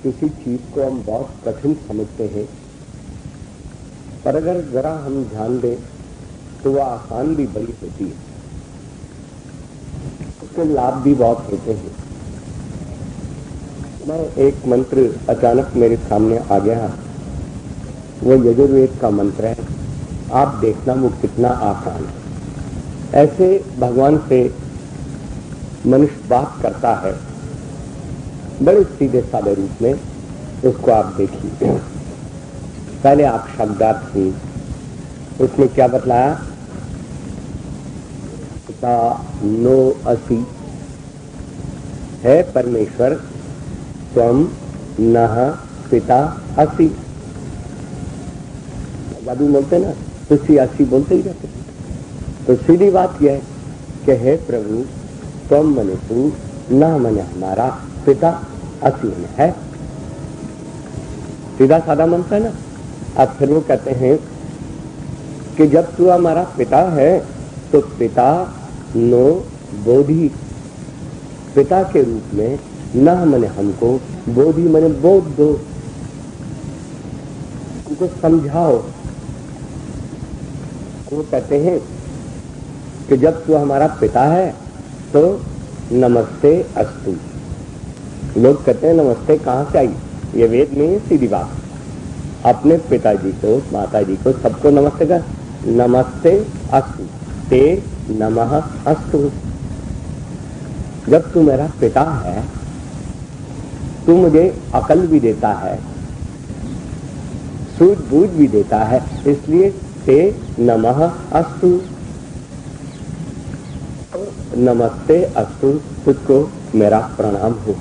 किसी चीज को हम बहुत कठिन समझते हैं, पर अगर जरा हम ध्यान दें तो वह आसान भी बड़ी होती है, उसके लाभ भी बहुत होते हैं। मैं एक मंत्र अचानक मेरे सामने आ गया, वो यजुर्वेद का मंत्र है, आप देखना वो कितना आसान है। ऐसे भगवान से मनुष्य बात करता है बड़े सीधे साधे रूप में, उसको आप देखिए। पहले आप शब्दार्थ सुनिए, उसमें क्या बतलाया? पिता नो असि, है परमेश्वर, त्वम नः पिता असि। जादू बोलते ना, तुसी असी बोलते ही रहते। तो सीधी बात यह है कि हे प्रभु, तुम मने तू, न मने हमारा, पिता असी में है। सीधा साधा मंत्र है ना। अब फिर वो कहते हैं कि जब तू हमारा पिता है तो पिता नो बोधि, पिता के रूप में न मने हमको, बोधि मने बोध दो, उनको समझाओ। वो कहते हैं कि जब तू हमारा पिता है तो नमस्ते अस्तु। लोग कहते हैं नमस्ते कहाँ से आई? ये वेद में है, सीधी बात। अपने पिताजी को, माताजी को, सबको नमस्ते कर, नमस्ते अस्तु, ते नमः अस्तु। जब तू मेरा पिता है, तू मुझे अकल भी देता है, सूझबूझ भी देता है, इसलिए ते नमः अस्तु, नमस्ते अस्तु, तुझको मेरा प्रणाम हो।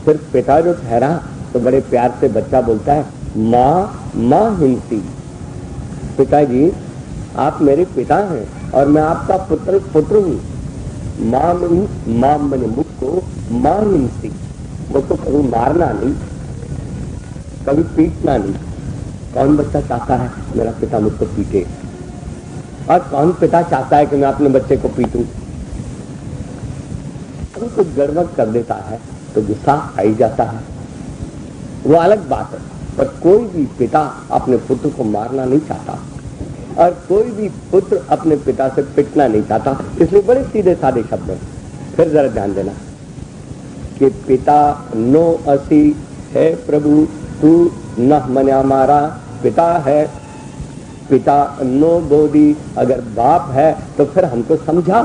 फिर पिता जो ठहरा तो बड़े प्यार से बच्चा बोलता है, माँ माँ हिंसी। पिताजी आप मेरे पिता हैं और मैं आपका पुत्र हूँ। माँ मैंने मुझको माँ हिंसी, मुझको कभी मारना नहीं, कभी पीटना नहीं। कौन बच्चा चाहता है मेरा पिता मुझको पीटे? और कौन पिता चाहता है कि मैं अपने बच्चे को पीटूं? अगर कुछ गड़बड़ कर देता है तो गुस्सा आ ही जाता है, वो अलग बात है। पर कोई भी पिता अपने पुत्र को मारना नहीं चाहता और कोई भी पुत्र अपने पिता से पिटना नहीं चाहता। इसलिए बड़े सीधे साधे शब्द हैं। फिर जरा ध्यान देना कि पिता नो असि, है प्रभु तू न मने हमारा, पिता है, पिता नो बोधि। अगर बाप है तो फिर हमको समझा,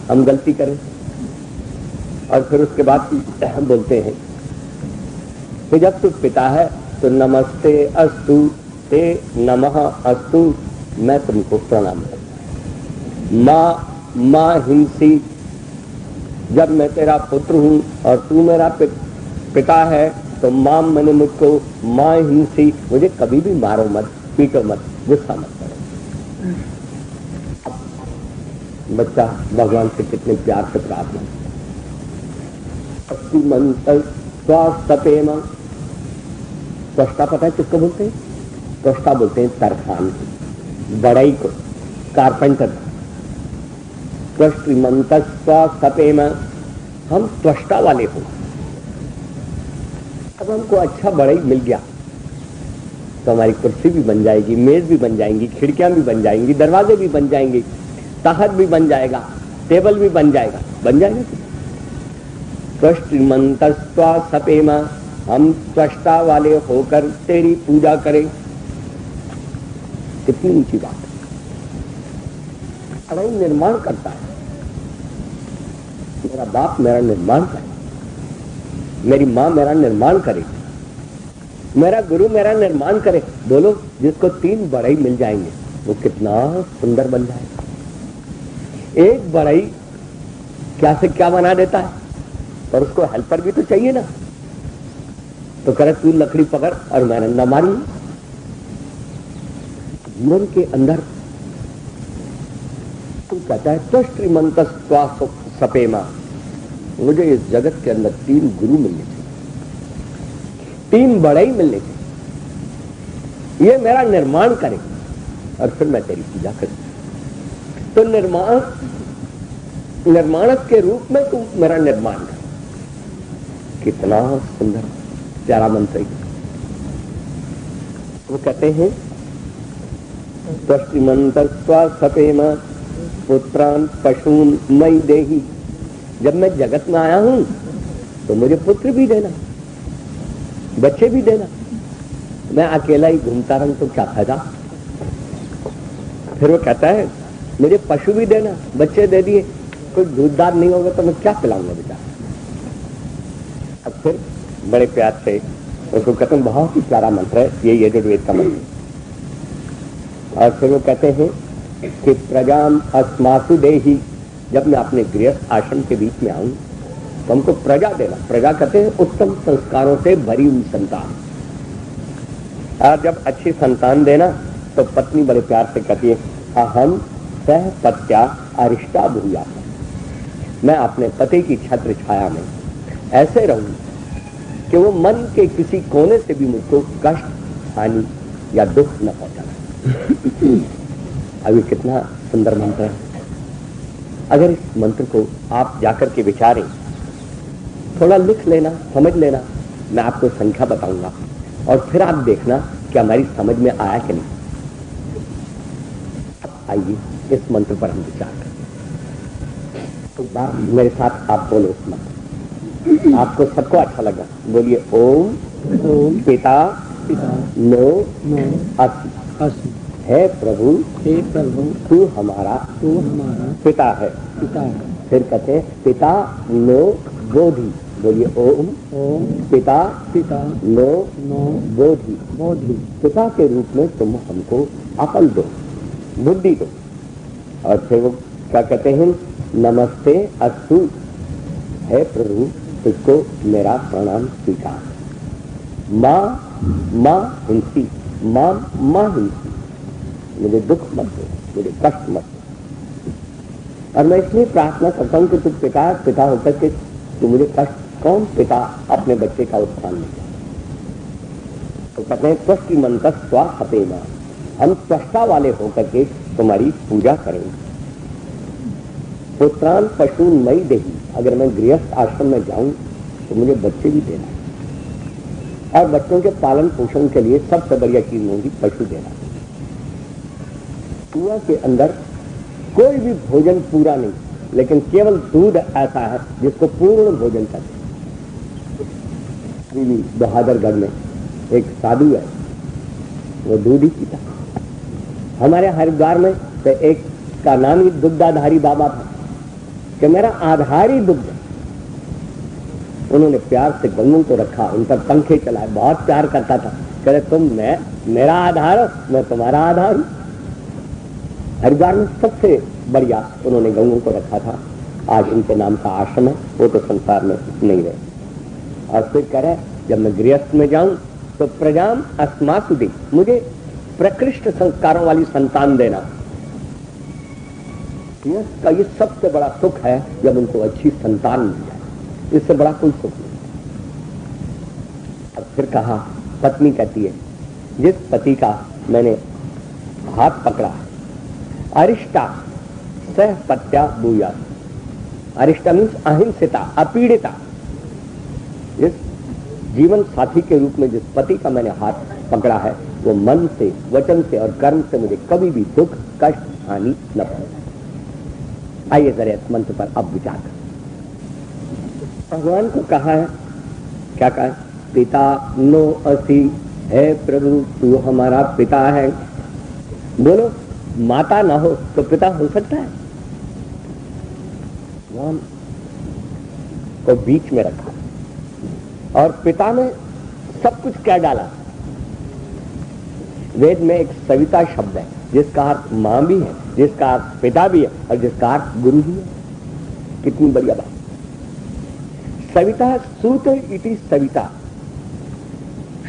हम गलती करें। और फिर उसके बाद बोलते हैं कि जब तू पिता है तो नमस्ते अस्तु, ते नमः अस्तु, मैं तुमको प्रणाम करता हूं। माँ हिंसी, जब मैं तेरा पुत्र हूं और तू मेरा पिता है तो माँ मैंने मुझको माँ हिंसी, मुझे कभी भी मारो मत, पीटो मत, गुस्सा मत करो। बच्चा भगवान से कितने प्यार से प्रार्थना, स्वस्तेम। त्वष्टा पता है किसको बोलते हैं? त्वष्टा बोलते हैं तरखान को, बड़ाई को, कारपेंटर। त्वष्टिमंत स्वस्तेम, हम त्वष्टा वाले हो। अब हमको अच्छा बड़ाई मिल गया तो हमारी कुर्सी भी बन जाएगी, मेज भी बन जाएंगी, खिड़कियां भी बन जाएंगी, दरवाजे भी बन जाएंगे, तख्त भी बन जाएगा, टेबल भी बन जाएगा, बन जाएगा। त्वष्टिमंतस्त्वा सपेम, हम त्वष्टा वाले होकर तेरी पूजा करें। कितनी ऊंची बात है। अरे निर्माण करता है, मेरा बाप मेरा निर्माण करे, मेरी माँ मेरा निर्माण करे, मेरा गुरु मेरा निर्माण करे। बोलो, जिसको 3 बढ़ई मिल जाएंगे वो कितना सुंदर बन जाएगा। एक बढ़ई क्या से क्या बना देता है, पर उसको हेल्पर भी तो चाहिए ना। तो करे तू लकड़ी पकड़ और मैं डंडा मारूं। जीवन के अंदर तू कहता है तो श्रीमंतस्त्वा सपेमा, मुझे इस जगत के अंदर 3 गुरु मिलने चाहिए, 3 बढ़ई मिलने चाहिए, ये मेरा निर्माण करे और फिर मैं तेरी पूजा करूं। तो निर्माणक के रूप में तू मेरा निर्माण कर। कितना सुंदर। प्यारा मंत्र है। वो कहते हैं त्वष्टिमंतर स्वसपेम पुत्रान पशून मई देही। जब मैं जगत में आया हूं तो मुझे पुत्र भी देना, बच्चे भी देना। मैं अकेला ही घूमता रहूं तो क्या फायदा। फिर वो कहता है मुझे पशु भी देना, बच्चे दे दिए, कोई दूधदार नहीं होगा तो मैं क्या पिलाऊंगा बेटा। अब फिर बड़े प्यार से उसको कहते हैं, बहुत ही प्यारा मंत्र है ये यजुर्वेद का मंत्र। और फिर वो कहते हैं कि प्रजाम अस्मासु देहि। जब मैं अपने गृहस्थ आश्रम के बीच में आऊं तो हमको प्रजा देना। प्रजा कहते हैं उत्तम संस्कारों से भरी हुई संतान। और जब अच्छी संतान देना तो पत्नी बड़े प्यार से कहती है, अहम सह पत्या अरिष्टा भूया। मैं अपने पति की छत्र छाया में ऐसे रहूं कि वो मन के किसी कोने से भी मुझको कष्ट, हानि या दुख न पहुंचाना। अभी कितना सुंदर मंत्र है। अगर इस मंत्र को आप जाकर के विचारें, थोड़ा लिख लेना, समझ लेना, मैं आपको संख्या बताऊंगा और फिर आप देखना कि हमारी समझ में आया कि नहीं। अब आइए इस मंत्र पर हम विचार करें। तो बात मेरे साथ आप बोलो इस मंत्र, आपको सबको अच्छा लगा। बोलिए ओम पिता नो असि। हे प्रभु तू हमारा पिता है। फिर कहते हैं पिता नो बोधि। बोलिए ओम पिता नो बोधि। पिता के रूप में तुम हमको अकल दो, बुद्धि दो। और फिर वो क्या कहते हैं, नमस्ते अस्तु। हे प्रभु तुझको मेरा प्रणाम स्वीकार। माँ हिंसी, माँ हिंसी, मुझे दुख मत दो, मुझे कष्ट मत दो। और मैं इसलिए प्रार्थना करता हूं कि तू पिता होकर के तू मुझे कष्ट, कौन पिता अपने बच्चे का उत्थान नहीं करता। तो कहते हैं त्वष्टि मन का स्वास्थ्य, हम त्वष्टा वाले होकर के तुम्हारी पूजा करेंगे। पुत्रान पशून मई देही। अगर मैं गृहस्थ आश्रम में जाऊं तो मुझे बच्चे भी देना, और बच्चों के पालन पोषण के लिए सबसे बढ़िया चीज होगी पशु देना। कुआं के अंदर कोई भी भोजन पूरा नहीं, लेकिन केवल दूध ऐसा है जिसको पूर्ण भोजन करते हैं। बहादुरगढ़ में एक साधु है, वो दूध ही पीता। हमारे हरिद्वार में तो एक का नाम ही दुग्धाधारी बाबा था कि मेरा आधार ही दुग्ध। उन्होंने प्यार से गन्नों को रखा, उन पर पंखे चलाए, बहुत प्यार करता था। कह रहे तुम मेरा आधार हो, मैं तुम्हारा आधार हूं। हरिद्वार में सबसे बढ़िया उन्होंने गौओं को रखा था। आज उनके नाम का आश्रम है, वो तो संसार में नहीं रहे। और फिर कह रहे जब मैं गृहस्थ में जाऊं तो प्रजाम अस्मासु दे, मुझे प्रकृष्ट संस्कारों वाली संतान देना। का ये सबसे बड़ा सुख है जब उनको अच्छी संतान मिल जाए, इससे बड़ा कोई सुख नहीं। अब फिर कहा, पत्नी कहती है जिस पति का मैंने हाथ पकड़ा है, अरिष्टा सह पत्या भूया। अरिष्टा मीन्स अहिंसिता, अपीड़िता। जिस जीवन साथी के रूप में जिस पति का मैंने हाथ पकड़ा है, वो मन से, वचन से और कर्म से मुझे कभी भी दुख, कष्ट, हानि न पहुंचाए। आइए जरा इस मंत्र पर अब विचार करें। भगवान को कहा है, क्या कहा है, पिता नो असि। हे प्रभु तू हमारा पिता है। बोलो माता ना हो तो पिता हो सकता है। भगवान को बीच में रखा और पिता में सब कुछ क्या डाला। वेद में एक सविता शब्द है जिसका अर्थ मां भी है, जिसका अर्थ पिता भी है और जिसका अर्थ गुरु भी है। कितनी बढ़िया बात। सविता सूत इति सविता।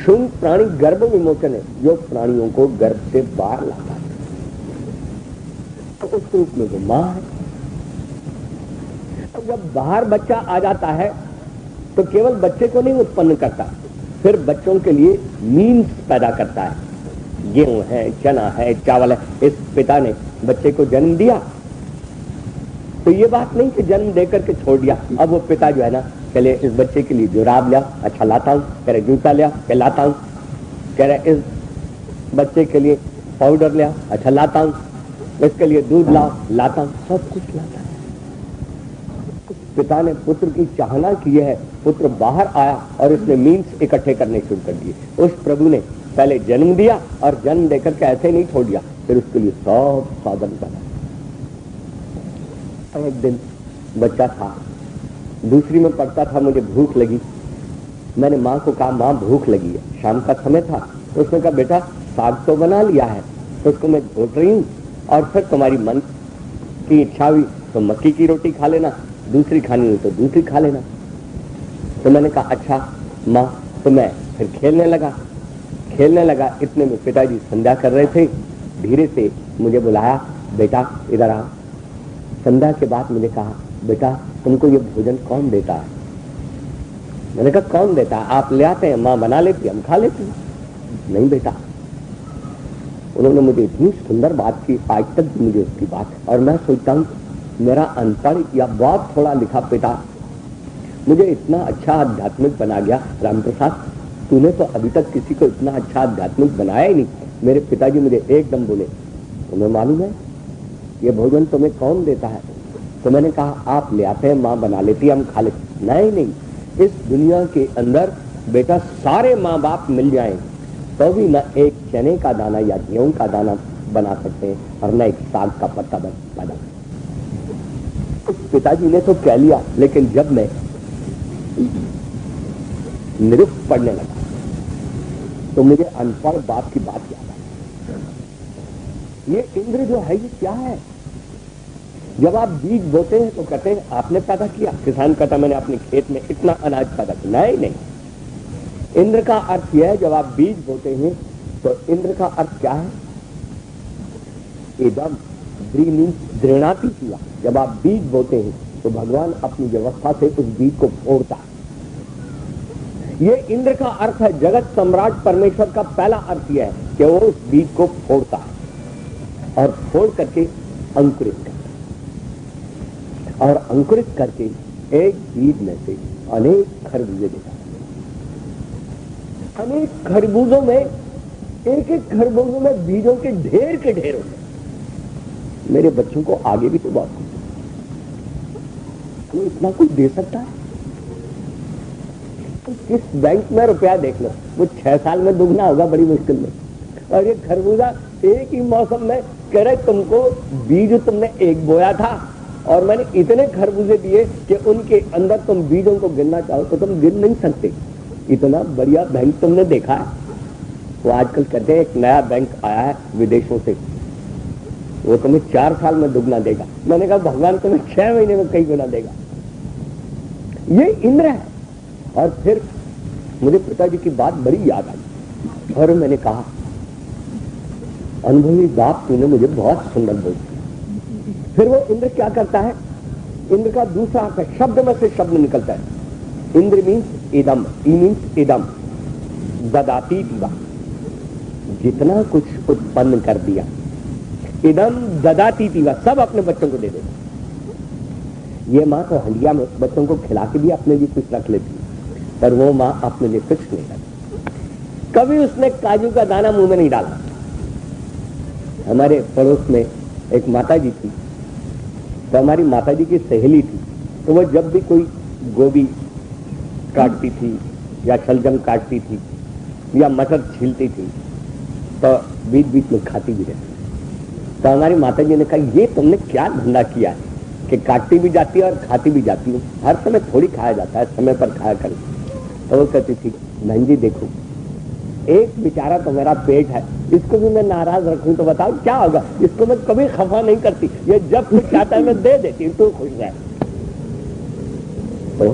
शुंग प्राणी गर्भ विमोचन है, जो प्राणियों को गर्भ से बाहर लाता है। तो उस रूप में जो मां है, तो जब बाहर बच्चा आ जाता है तो केवल बच्चे को नहीं उत्पन्न करता, फिर बच्चों के लिए मीन्स पैदा करता है। गेहूं है, चना है, चावल है। इस पिता ने बच्चे को जन्म दिया तो ये बात नहीं कि जन्म देकर के छोड़ दिया, अब वो पिता जो है ना चलिए इस बच्चे के लिए जुराब लिया, अच्छा लाता हूँ। कह रहे जूता लिया, कह लाता हूँ। कह रहे इस बच्चे के लिए पाउडर लिया, अच्छा लाता हूँ। इसके लिए दूध लाओ, लाता हूँ। सब कुछ लाता है। पिता ने पुत्र की चाहना की है, पुत्र बाहर आया और इसने मीन्स इकट्ठे करने शुरू कर दिए। उस प्रभु ने पहले जन्म दिया और जन्म देकर के ऐसे नहीं छोड़ दिया, फिर उसके लिए सब साधन बना। एक दिन बच्चा था, दूसरी में पढ़ता था, मुझे भूख लगी। मैंने माँ को कहा माँ भूख लगी है, शाम का समय था। तो उसने कहा बेटा साग तो बना लिया है, तो उसको मैं घोट रही हूँ, और फिर तुम्हारी मन की इच्छा हुई तो मक्की की रोटी खा लेना, दूसरी खानी हुई तो दूसरी खा लेना। तो मैंने कहा अच्छा माँ। तो मैं फिर खेलने लगा। इतने में पिताजी संध्या कर रहे थे, धीरे से मुझे बुलाया, बेटा इधर आओ। संध्या के बाद मुझे कहा बेटा तुमको ये भोजन कौन देता है? मैंने कहा कौन देता है? आप ले आते हैं, माँ बना लेती, हम खा लेते हैं। नहीं बेटा। उन्होंने मुझे इतनी सुंदर बात की, आज तक मुझे उसकी बात। और मैं सोचता हूँ मेरा अनपढ़ या बहुत थोड़ा लिखा पिता मुझे इतना अच्छा आध्यात्मिक बना गया। रामप्रसाद तूने तो अभी तक किसी को इतना अच्छा आध्यात्मिक बनाया ही नहीं। मेरे पिताजी मुझे एकदम बोले तुम्हें मालूम है ये भोजन तुम्हें कौन देता है? तो मैंने कहा आप ले आते हैं, माँ बना लेती, हम खा लेते। नहीं, इस दुनिया के अंदर बेटा सारे माँ बाप मिल जाएं तो भी न एक चने का दाना या गेहूं का दाना बना सकते हैं, और न एक साग का पत्ता बना। पिताजी ने तो कह लिया, लेकिन जब मैं निरुक्त पढ़ने लगा तो मुझे अनपढ़ बाप की बात याद आई। ये इंद्र जो है ये क्या है? जब आप बीज बोते हैं तो कहते हैं आपने पैदा किया, किसान कहता मैंने अपने खेत में इतना अनाज पैदा किया। नहीं, इंद्र का अर्थ यह है जब आप बीज बोते हैं तो इंद्र का अर्थ क्या है? इदम दृणाति किया। जब आप बीज बोते हैं तो भगवान अपनी व्यवस्था से उस बीज को फोड़ता है। ये इंद्र का अर्थ है। जगत सम्राट परमेश्वर का पहला अर्थ यह है कि वो उस बीज को फोड़ता है और फोड़ करके अंकुरित करता है, और अंकुरित करके एक बीज में से अनेक खरबूजे देता है। अनेक खरबूजों में एक खरबूजों में बीजों के ढेर होते हैं। मेरे बच्चों को आगे भी तो बहुत कुछ इतना कुछ दे सकता है। तो किस बैंक में रुपया देख लो, वो 6 साल में दुगना होगा बड़ी मुश्किल में। और ये खरबूजा एक ही मौसम में कह रहे तुमको बीज तुमने एक बोया था और मैंने इतने खरबूजे दिए कि उनके अंदर तुम बीजों को गिनना चाहो तो तुम गिन नहीं सकते। इतना बढ़िया बैंक तुमने देखा है। वो आजकल कहते हैं एक नया बैंक आया है विदेशों से, वो तुम्हें 4 साल में दुगना देगा। मैंने कहा भगवान तुम्हें 6 महीने में कई गुना देगा। ये इंद्र है। और फिर मुझे पिताजी की बात बड़ी याद आई और मैंने कहा अनुभवी बाप तूने मुझे बहुत सुंदर बोल दिया। फिर वो इंद्र क्या करता है? इंद्र का दूसरा अर्थ है, शब्द में से शब्द निकलता है। इंद्र मीन्स इदम, ई मीन्स इदम, ददाती दिवा, जितना कुछ उत्पन्न कर दिया। इदम ददाती दिवा, सब अपने बच्चों को दे देता। ये माँ तो हंडिया में बच्चों को खिला के भी अपने लिए कुछ रख लेती, पर वो माँ अपने लिए कुछ नहीं रखती। कभी उसने काजू का दाना मुंह में नहीं डाला। हमारे पड़ोस में एक माताजी थी, तो हमारी माताजी की सहेली थी, तो वो जब भी कोई गोभी काटती थी या शलजम काटती थी या मटर छीलती थी तो बीच बीच में खाती भी रहती। तो हमारी माताजी ने कहा ये तुमने क्या धंधा किया है कि काटती भी जाती है और खाती भी जाती हूँ, हर समय थोड़ी खाया जाता है, समय पर खाया कर। तो वो कहती थी बहन जी देखो एक बेचारा तो मेरा पेट है, इसको भी मैं नाराज रखूं तो बताओ क्या होगा? इसको मैं कभी खफा नहीं करती, ये जब कुछ चाहता है मैं दे देती हूँ, तो खुश रहे। तो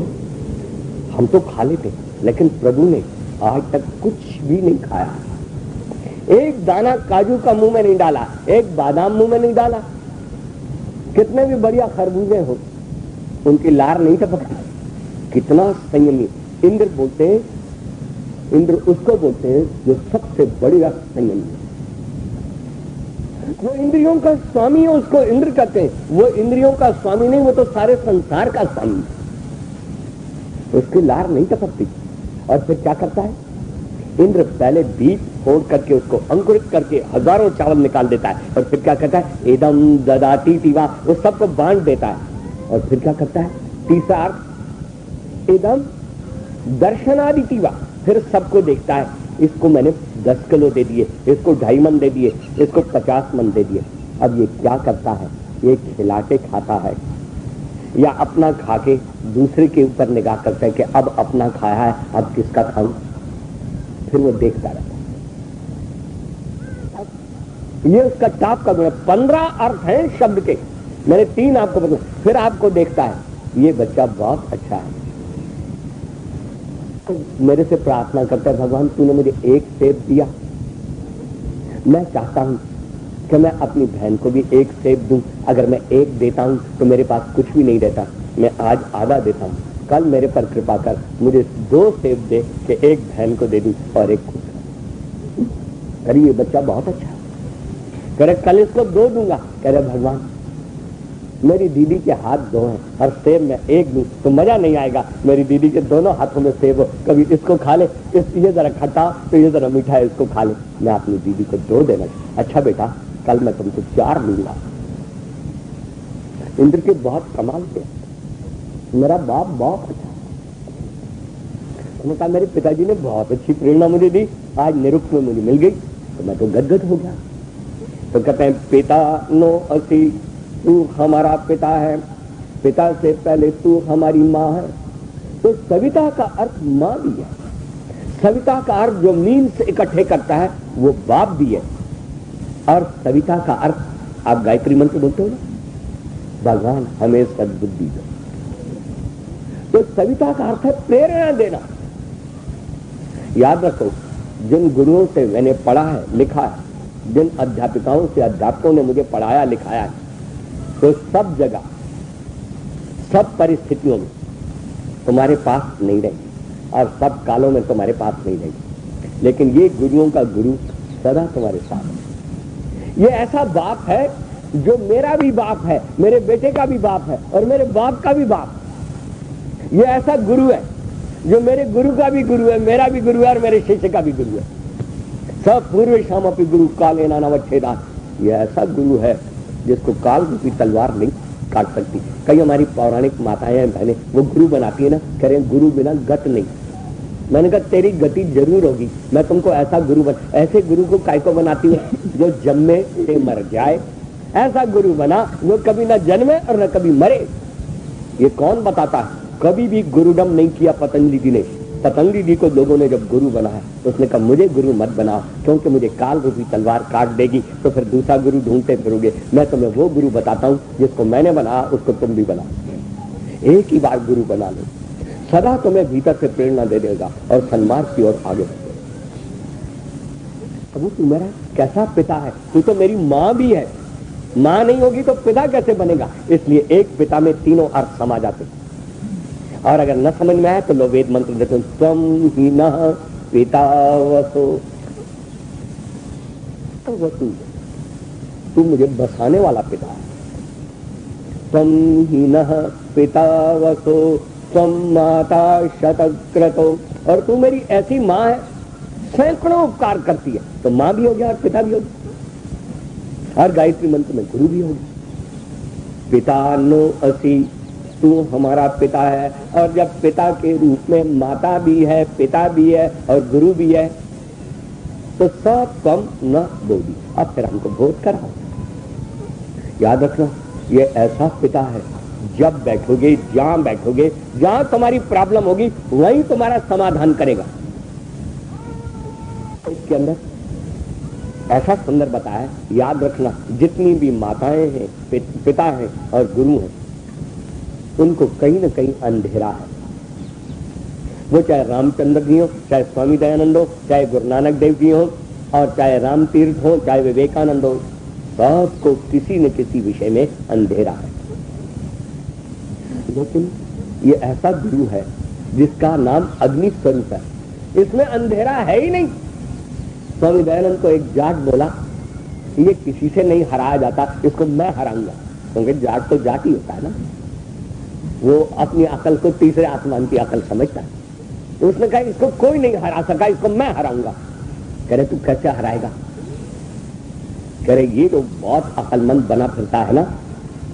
हम तो खा लेते, लेकिन प्रभु ने आज तक कुछ भी नहीं खाया। एक दाना काजू का मुंह में नहीं डाला, एक बादाम मुंह में नहीं डाला। कितने भी बढ़िया खरबूजे हो उनकी लार नहीं टपकती। कितना संयमी इंद्र बोलते हैं। इंद्र उसको बोलते हैं जो सबसे बढ़िया संयमी है। वो इंद्रियों का स्वामी है, उसको इंद्र कहते हैं। वो इंद्रियों का स्वामी नहीं, वो तो सारे संसार का स्वामी है। उसकी लार नहीं टपकती। और फिर क्या करता है इंद्र? पहले बीज फोड़ करके उसको अंकुरित करके हजारों चावल निकाल देता है और फिर क्या करता है? एदम ददाती तीवा, वो सबको बांट देता है। और फिर क्या करता है? तीसरा अर्थ एदम दर्शनादि तीवा, फिर सबको देखता है, इसको मैंने 10 किलो दे दिए, इसको 2.5 मन दे दिए, इसको 50 मन दे दिए। अब ये क्या करता है? ये खिला के खाता है या अपना खा के दूसरे के ऊपर निगाह करता है कि अब अपना खाया है, अब किसका खाऊं? फिर वो देखता रहता है। ये उसका टाप का गुण है। 15 अर्थ हैं शब्द के, मैंने 3 आपको बता। फिर आपको देखता है ये बच्चा बहुत अच्छा है, तो मेरे से प्रार्थना करता है, भगवान तूने मुझे 1 सेब दिया, मैं चाहता हूं कि मैं अपनी बहन को भी 1 सेब दूं। अगर मैं 1 देता हूं तो मेरे पास कुछ भी नहीं रहता, मैं आज आधा देता हूं, कल मेरे पर कृपा कर, मुझे 2 सेब दे कि 1 बहन को दे दूं और 1 खुद। अरे ये बच्चा बहुत अच्छा है। कह रहे कल इसको 2 दूंगा। कह रहे भगवान मेरी दीदी के हाथ 2 हैं और सेब मैं 1 दूं तो मजा नहीं आएगा, मेरी दीदी के दोनों हाथों में सेब हो, कभी इसको खा ले, ये जरा खट्टा तो ये जरा मीठा है, इसको खा ले, मैं अपनी दीदी को 2 देना। अच्छा बेटा कल मैं तुमको 4 दूंगा। इंद्र के बहुत कमाल थे, मेरा बाप बहुत अच्छा। उन्होंने कहा मेरे पिताजी ने बहुत अच्छी प्रेरणा मुझे दी, आज निरुक्त में मुझे मिल गई तो मैं तो गदगद हो गया। तो कहते हैं पिता नो असी, तू हमारा पिता है, पिता से पहले तू हमारी माँ है। तो सविता का अर्थ माँ भी है। सविता का अर्थ जो मीन्स इकट्ठे करता है वो बाप भी है। और सविता का अर्थ आप गायत्री मंत्र बोलते हो ना, भगवान हमें सद्बुद्धि दो। तो सविता का अर्थ है प्रेरणा देना। याद रखो जिन गुरुओं से मैंने पढ़ा है लिखा है, जिन अध्यापिकाओं से अध्यापकों ने मुझे पढ़ाया लिखाया है, तो सब जगह सब परिस्थितियों में तुम्हारे पास नहीं रहेगी और सब कालों में तुम्हारे पास नहीं रहेगी, लेकिन ये गुरुओं का गुरु सदा तुम्हारे साथ है। ये ऐसा बाप है जो मेरा भी बाप है, मेरे बेटे का भी बाप है और मेरे बाप का भी बाप। ये ऐसा गुरु है जो मेरे गुरु का भी गुरु है, मेरा भी गुरु है और मेरे शिष्य का भी गुरु है। सब पूर्व शाम अपनी गुरु काले नानावच्छेदा। ये ऐसा गुरु है जिसको काल रूपी तलवार नहीं काट सकती। कई हमारी पौराणिक माताएं बहनें वो गुरु बनाती है ना, कह रहे गुरु बिना गत नहीं। मैंने कहा तेरी गति जरूर होगी, मैं तुमको ऐसा गुरु ऐसे गुरु को काय को बनाती हूँ जो जन्मे से मर जाए। ऐसा गुरु बना जो कभी ना जन्मे और न कभी मरे। ये कौन बताता है? कभी भी गुरुडम नहीं किया पतंजलि जी ने। पतंजलि जी को लोगों ने जब गुरु बनाया तो उसने कहा मुझे गुरु मत बनाओ, क्योंकि मुझे काल रूपी तलवार काट देगी तो फिर दूसरा गुरु ढूंढते फिरोगे। मैं तुम्हें वो गुरु बताता हूँ जिसको मैंने बनाया उसको तुम भी बनाओ। एक ही बार गुरु बना लो, सदा तुम्हें भीतर से प्रेरणा दे देगा और सन्मार्ग की ओर आगे बढ़ेगा। अब तू मेरा कैसा पिता है? तू तो मेरी माँ भी है, माँ नहीं होगी तो पिता कैसे बनेगा? इसलिए एक पिता में तीनों अर्थ समा जाते हैं। और अगर न समझ में आए तो लो वेद मंत्र देते हैं, त्वं ही नः पिता वसो। तू मुझे बसाने वाला पिता है। त्वं ही नः पिता वसो त्वं माता शतक्रतो। और तू मेरी ऐसी माँ है सैकड़ों उपकार करती है, तो माँ भी हो गया और पिता भी हो गया और गायत्री मंत्र में गुरु भी हो गया। पिता नो असी, तू हमारा पिता है। और जब पिता के रूप में माता भी है, पिता भी है और गुरु भी है, तो सब कम न बोली। अब फिर हमको बोध कराओ। याद रखना ये ऐसा पिता है, जब बैठोगे जहां बैठोगे, जहां तुम्हारी प्रॉब्लम होगी वहीं तुम्हारा समाधान करेगा। इसके अंदर ऐसा सुंदर बताया, याद रखना जितनी भी माताएं हैं, पिता हैं और गुरु हैं, उनको कहीं न कहीं अंधेरा है। वो चाहे रामचंद्र जी हो, चाहे स्वामी दयानंद हो, चाहे गुरु नानक देव जी हो, और चाहे राम तीर्थ हो, चाहे विवेकानंद हो, सबको किसी न किसी विषय में अंधेरा है। लेकिन ये ऐसा गुरु है जिसका नाम अग्नि स्वरूप है, इसमें अंधेरा है ही नहीं। स्वामी दयानंद को एक जाट बोला, ये किसी से नहीं हराया जाता, इसको मैं हराऊंगा, क्योंकि जाट तो जाट ही होता है ना। वो अपनी अकल को तीसरे आसमान की अकल समझता है। तो उसने कहा इसको कोई नहीं हरा सका, इसको मैं हराऊंगा। कह रहे तू कैसे हराएगा? कह रहे ये तो बहुत अकलमंद बना फिरता है ना,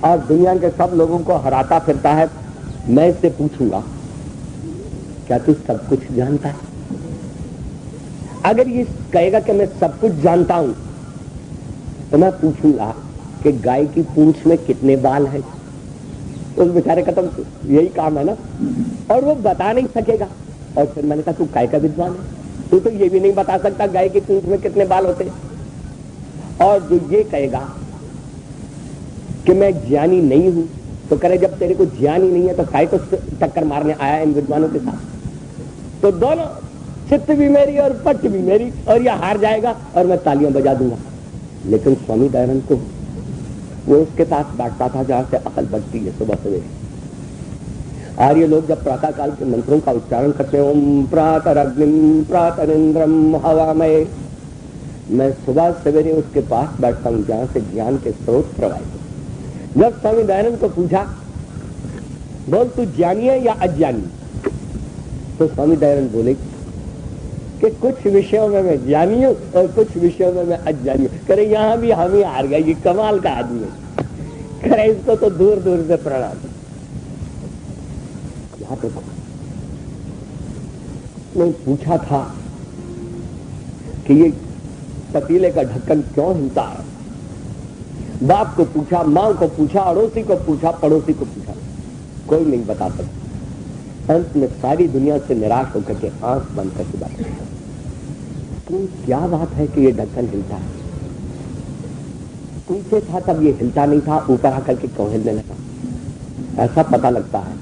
और दुनिया के सब लोगों को हराता फिरता है। मैं इससे पूछूंगा क्या तू सब कुछ जानता है? अगर ये कहेगा कि मैं सब कुछ जानता हूं तो मैं पूछूंगा कि गाय की पूंछ में कितने बाल हैं। उस बेचारे का तो यही काम है ना, और वो बता नहीं सकेगा। और फिर मैंने कहा तू गाय का विद्वान है, तू तो ये भी नहीं बता सकता गाय की पूंछ में कितने बाल होते। और जो ये कहेगा कि मैं ज्ञानी नहीं हूं, तो करे जब तेरे को ज्ञान ही नहीं है तो काय को टक्कर मारने आया इन विद्वानों के साथ। तो दोनों चित्त भी मेरी और पट भी मेरी, और यह हार जाएगा और मैं तालियां बजा दूंगा। लेकिन स्वामी दयानंद को वो उसके पास बैठता था जहां से अकल बढ़ती है सुबह सवेरे। आर्य लोग जब प्रातः काल के मंत्रों का उच्चारण करते हैं, ओम प्रातरग्निम प्रातरिंद्रम हवामय, मैं सुबह सवेरे उसके पास बैठता हूं जहां से ज्ञान के स्रोत प्रवाहित हो। जब स्वामी दयानंद को पूछा बोल तू ज्ञानी है या अज्ञानी, तो स्वामी दयानंद बोले कि कुछ विषयों में मैं ज्ञानी हूं और कुछ विषयों में मैं अज्ञानी हूं। करे यहां भी हम ही हार गए, ये कमाल का आदमी है। करे इसको तो दूर दूर से प्रणाम। यहां देखो मैं पूछा था कि ये पतीले का ढक्कन क्यों हिलता है। बाप को पूछा, मां को पूछा, अड़ोसी को पूछा, पड़ोसी को पूछा, कोई नहीं बता सकता। अंत में सारी दुनिया से निराश होकर के आंख बंद करके बात करता। क्या बात है कि ये ढक्कन हिलता है? नीचे था तब ये हिलता नहीं था, ऊपर आकर के क्यों हिलने लगा? ऐसा पता लगता है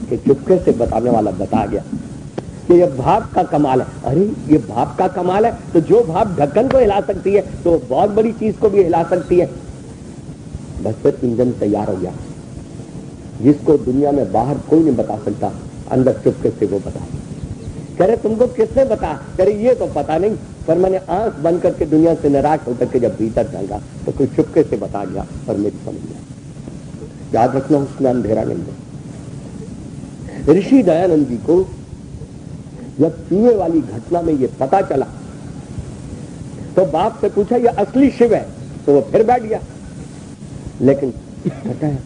कि चुपके से बताने वाला बता गया कि ये भाप का कमाल है। अरे ये भाप का कमाल है, तो जो भाप ढक्कन को हिला सकती है तो बहुत बड़ी चीज को भी हिला सकती है। बस फिर इंजन तैयार हो गया, जिसको दुनिया में बाहर कोई नहीं बता सकता, अंदर चुपके से वो बता। कह रहे तुमको किसने बता? कह रहे ये तो पता नहीं, पर मैंने आंख बंद करके दुनिया से निराश होकर के जब भीतर जाएगा तो कोई चुपके से बता गया और मेरी समझ गया। याद रखना उसमें अंधेरा नहीं है। ऋषि दयानंद जी को जब चूहे वाली घटना में ये पता चला तो बाप से पूछा ये असली शिव है, तो वो फिर बैठ गया। लेकिन कहता है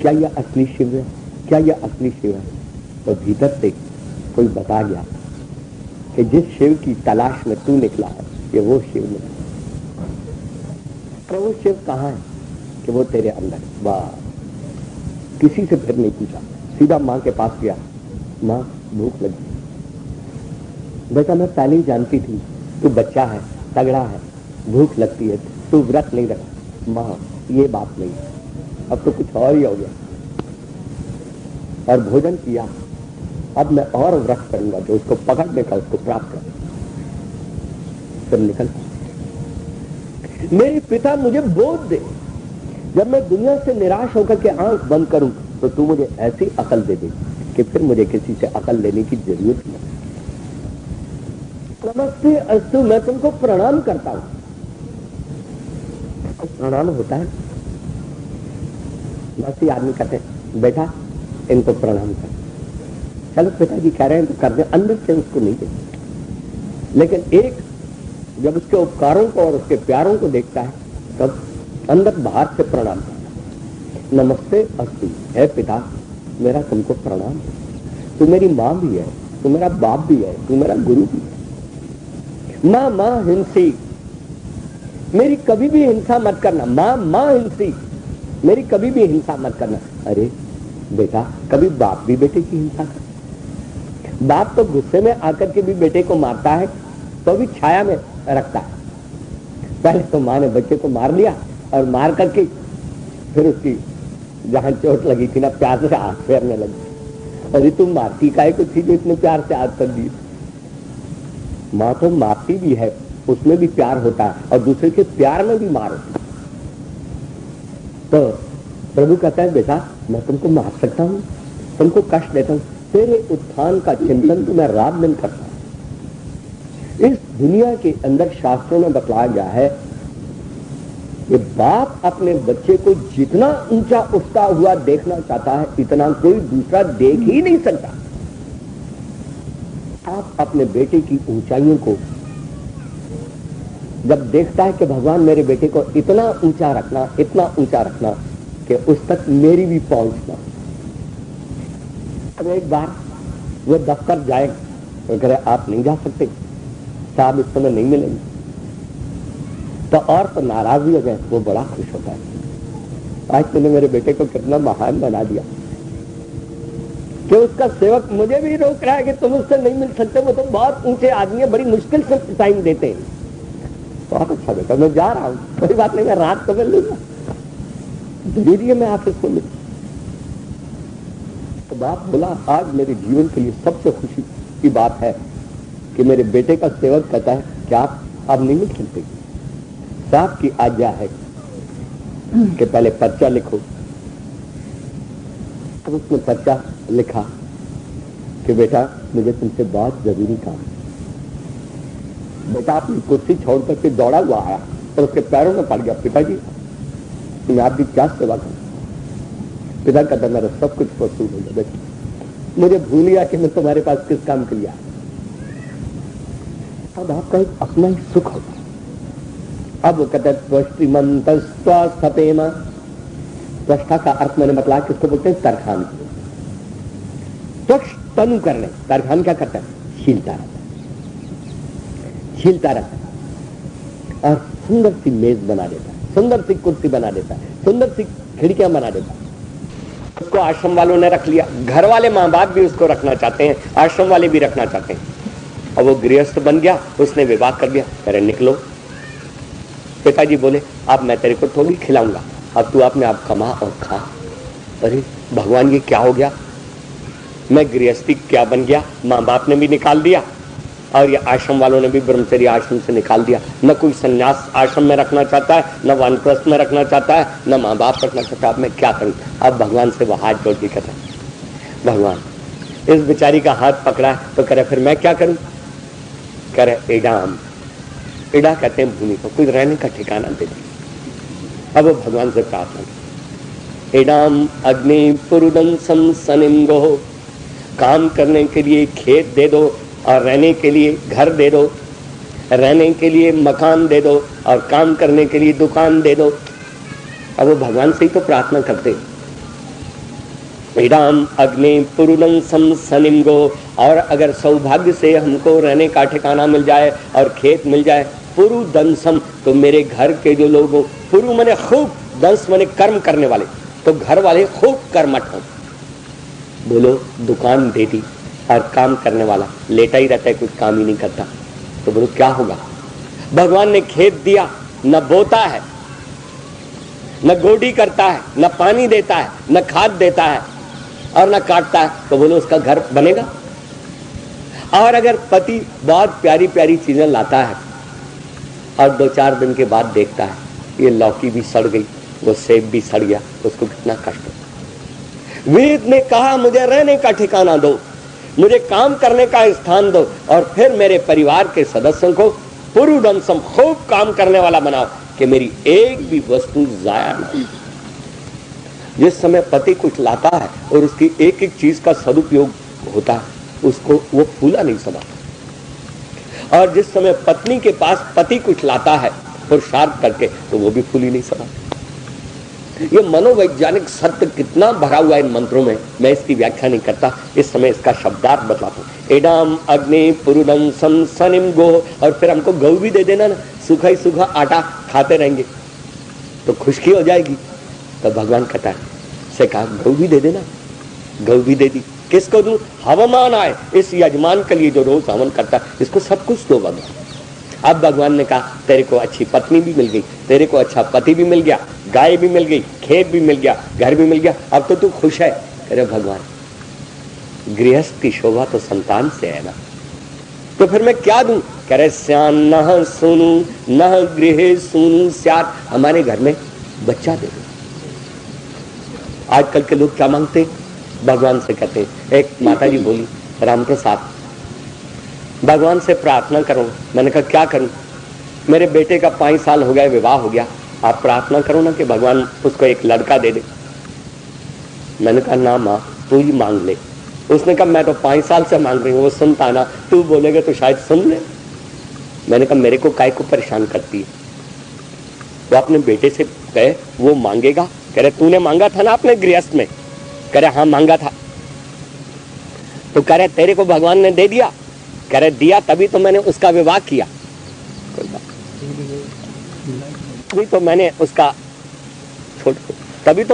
क्या ये असली शिव है, क्या ये असली शिव है? तो भीतर से कोई बता गया कि जिस शिव की तलाश में तू निकला है ये वो शिव नहीं। तो वो शिव कहाँ है? कि वो तेरे अंदर। वाह! किसी से फिर नहीं पूछा, सीधा माँ के पास गया। माँ भूख लगी। बेटा मैं पहले ही जानती थी तू बच्चा है, तगड़ा है, भूख लगती है, तू व्रत नहीं रखा। माँ ये बात नहीं, अब तो कुछ और ही हो गया। और भोजन किया, अब मैं और व्रत करूंगा जो उसको पकड़ने का, उसको प्राप्त कर। फिर निकल मेरे पिता मुझे बोध दे, जब मैं दुनिया से निराश होकर के आंख बंद करूं तो तू मुझे ऐसी अकल दे दे कि फिर मुझे किसी से अकल लेने की जरूरत नहीं। नमस्ते अस्तु, मैं तुमको प्रणाम करता हूं। प्रणाम होता है, बस ही आदमी कहते हैं बेटा इनको प्रणाम कर। चलो पिताजी कह रहे हैं तो कर दे, अंदर से उसको नहीं देते। लेकिन एक जब उसके उपकारों को और उसके प्यारों को देखता है तब अंदर बाहर से प्रणाम करता है। नमस्ते अस्तु, है पिता मेरा तुमको प्रणाम। तू मेरी माँ भी है, तू मेरा बाप भी है, तू मेरा गुरु भी है। माँ माँ हिंसी, मेरी कभी भी हिंसा मत करना। माँ माँ हिंसी, मेरी कभी भी हिंसा मत करना। अरे बेटा कभी बाप भी बेटे की हिंसा कर। बाप तो गुस्से में आकर के भी बेटे को मारता है तो भी छाया में रखता है। पहले तो माँ ने बच्चे को मार लिया और मार करके फिर उसकी जहां चोट लगी थी ना प्यार से हाथ फेरने लगी। अरे तुम मारती काहे को थी जो इतने प्यार से हाथ कर दी? माँ तो मारती भी है, उसमें भी प्यार होता है और दूसरे के प्यार में भी मार होती है। तो प्रभु कहता है बेटा मैं तुमको मार सकता हूँ, तुमको कष्ट देता हूँ, तेरे उत्थान का चिंतन तो मैं रात दिन करता हूँ। इस दुनिया के अंदर शास्त्रों में बतलाया गया है ये बाप अपने बच्चे को जितना ऊंचा उठता हुआ देखना चाहता है इतना कोई दूसरा देख ही नहीं सकता। आप अपने बेटे की ऊंचाइयों को जब देखता है कि भगवान मेरे बेटे को इतना ऊंचा रखना कि उस तक मेरी भी पहुंचना। अब एक बार वो दफ्तर जाए तो कह रहे आप नहीं जा सकते साहब, इस समय नहीं मिलेंगे, तो और तो नाराज भी हो गए। वो बड़ा खुश होता है, आज तूने मेरे बेटे को कितना महान बना दिया कि उसका सेवक मुझे भी रोक रहा है कि तुम उससे नहीं मिल सकते, वो तो बहुत ऊंचे आदमी है, बड़ी मुश्किल से टाइम देते हैं। बहुत अच्छा बेटा, मैं जा रहा हूं, कोई बात नहीं, मैं रात को मिल लूंगा, दीजिए मैं ऑफिस को मिल। तो बाप बोला आज मेरे जीवन के लिए सबसे खुशी की बात है कि मेरे बेटे का सेवक कहता है कि आप अब नहीं मिल सकते, साहब की आज्ञा है कि पहले पर्चा लिखो। अब उसने पर्चा लिखा कि बेटा मुझे तुमसे बहुत जरूरी काम है। बेटा अपनी कुर्सी छोड़ करके दौड़ा हुआ आया और उसके पैरों में पड़ गया, पिताजी मैं आपकी क्या सेवा करूं? पिता कहता मेरा सब कुछ वसूल हो गया बेटा, मुझे भूल गया कि मैं तुम्हारे पास किस काम के लिए आया। अब आपका एक अपना ही सुख होता है। अब वो कहते त्वष्टिमंत स्वसतेम, त्वष्टा का अर्थ मैंने बतलाया किसको बोलते हैं? तरखान। त्वष्ट तनु करने, तरखान क्या करता है? छीलता रहता है और सुंदर सी मेज बना देता है, सुंदर सी कुर्सी बना देता है, सुंदर सी खिड़कियां बना देता है। उसको आश्रम वालों ने रख लिया, घर वाले माँ बाप भी उसको रखना चाहते हैं, आश्रम वाले भी रखना चाहते हैं। और वो गृहस्थ बन गया, उसने विवाह कर दिया, अरे निकलो। पिताजी बोले अब मैं तेरे को थोड़ी खिलाऊंगा, अब तू अपने आप कमा और खा। अरे भगवान ये क्या हो गया, मैं गृहस्थी क्या बन गया? माँ बाप ने भी निकाल दिया और ये आश्रम वालों ने भी ब्रह्मचर्य आश्रम से निकाल दिया। न कोई संन्यास आश्रम में रखना चाहता है, न वानप्रस्थ में रखना चाहता है, न माँ बाप रखना चाहता है। अब मैं क्या करूं? अब भगवान से वो हाथ जोड़ के कहता है भगवान इस बेचारी का हाथ पकड़ा तो कह रहे फिर मैं क्या करूं? कह रहे इडाम, इडा कहते हैं भूमि को, कोई रहने का ठिकाना दे दी। अब वो भगवान से प्रार्थना की, इडाम अग्नि पुरुदन सनिंगो, काम करने के लिए खेत दे दो और रहने के लिए घर दे दो, रहने के लिए मकान दे दो और काम करने के लिए दुकान दे दो। अब वो भगवान से ही तो प्रार्थना करते, इडाम अग्नि पुरुदन सनिंगो, और अगर सौभाग्य से हमको रहने का ठिकाना मिल जाए और खेत मिल जाए, पुरु दंसम, तो मेरे घर के जो लोग हो, पुरु मने खूब, दंस मने कर्म करने वाले, तो घर वाले खूब कर्मठ हो। बोलो दुकान दे दी और काम करने वाला लेटा ही रहता है, कुछ काम ही नहीं करता, तो बोलो क्या होगा? भगवान ने खेत दिया, न बोता है, न गोडी करता है, न पानी देता है, न खाद देता है और न काटता है, तो बोलो उसका घर बनेगा? और अगर पति बहुत प्यारी प्यारी चीजें लाता है और 2-4 दिन के बाद देखता है ये लौकी भी सड़ गई, वो सेब भी सड़ गया, उसको कितना कष्ट होता। वेद ने कहा मुझे रहने का ठिकाना दो, मुझे काम करने का स्थान दो और फिर मेरे परिवार के सदस्यों को पुरुडंसम, खूब काम करने वाला बनाओ कि मेरी एक भी वस्तु जाया ना। जिस समय पति कुछ लाता है और उसकी एक एक चीज का सदुपयोग होता है, उसको वो फूला नहीं समाता, और जिस समय पत्नी के पास पति कुछ लाता है पुरुषार्थ करके, तो वो भी फूली नहीं समाता। ये मनोवैज्ञानिक सत्य कितना भरा हुआ है इन मंत्रों में, मैं इसकी व्याख्या नहीं करता, इस समय इसका शब्दार्थ बतलाता हूँ। एडाम अग्नि पुरुदम सनिम गो, और फिर हमको गौ भी दे देना ना, सूखा ही सूखा आटा खाते रहेंगे तो खुशकी हो जाएगी। तो भगवान कहता है से कहा गौ भी दे देना, गौ भी दे दी। किसको दूं? हवामान आए इस यजमान के लिए जो रोज हवन करता, इसको सब कुछ दो भगवान। अब भगवान ने कहा तेरे को अच्छी पत्नी भी मिल गई, तेरे को अच्छा पति भी मिल गया, गाय भी मिल गई, खेत भी मिल गया, घर भी मिल गया, अब तो तू खुश है। अरे भगवान गृहस्थ की शोभा तो संतान से है ना, तो फिर मैं क्या दूं? कह रहे श्यान न सुनु न गृह सुनु स्यात्, हमारे घर में बच्चा दे दो। आजकल के लोग क्या मांगते? भगवान से कहते हैं, एक माता जी बोली राम प्रसाद भगवान से प्रार्थना करूं। मैंने कहा क्या करूं? मेरे बेटे का 5 साल हो गया, विवाह हो गया, आप प्रार्थना करो ना कि भगवान उसको एक लड़का दे दे। मैंने कहा ना माँ, तू ही मांग ले। उसने कहा मैं तो 5 साल से मांग रही हूँ, वो सुनता ना, तू बोलेगा तो शायद सुन ले। मैंने कहा मेरे को काय को परेशान करती है। वो अपने बेटे से कहे वो मांगेगा। कह रहे तूने मांगा था ना अपने गृहस्थ में? कह रहे हाँ मांगा था। तो कह रहे तेरे को भगवान ने दे दिया? कह रहे दिया, तभी तो मैंने उसका विवाह किया। तभी तो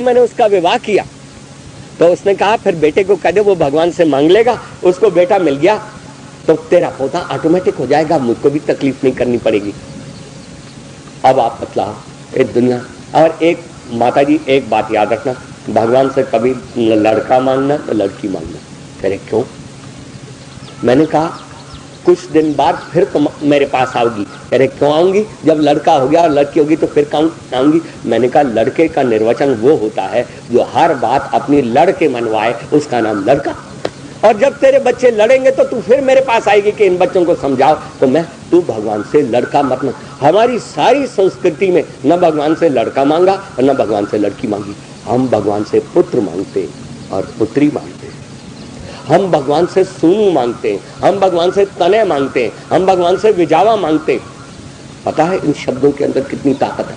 मैंने उसका विवाह किया। तो उसने कहा फिर बेटे को कह दे वो भगवान से मांग लेगा, उसको बेटा मिल गया तो तेरा पोता ऑटोमेटिक हो जाएगा, मुझको भी तकलीफ नहीं करनी पड़ेगी। अब आप बतलाओ एक दुनिया। और एक माता जी एक बात याद रखना, भगवान से कभी लड़का मांगना तो लड़की मांगना। कह रहे क्यों? मैंने कहा कुछ दिन बाद फिर तुम मेरे पास आओगी। कह रहे क्यों आऊंगी? जब लड़का हो गया और लड़की होगी तो फिर कौन आऊंगी? मैंने कहा लड़के का निर्वचन वो होता है जो हर बात अपनी लड़के मनवाए, उसका नाम लड़का। और जब तेरे बच्चे लड़ेंगे तो तू फिर मेरे पास आएगी कि इन बच्चों को समझाओ। तो तू भगवान से लड़का मत मांग। हमारी सारी संस्कृति में न भगवान से लड़का मांगा और न भगवान से लड़की मांगी। हम भगवान से पुत्र मांगते और पुत्री मांगते। हम भगवान से सूनु मांगते हैं, हम भगवान से तनय मांगते हैं, हम भगवान से विजावा मांगते हैं। पता है इन शब्दों के अंदर कितनी ताकत है?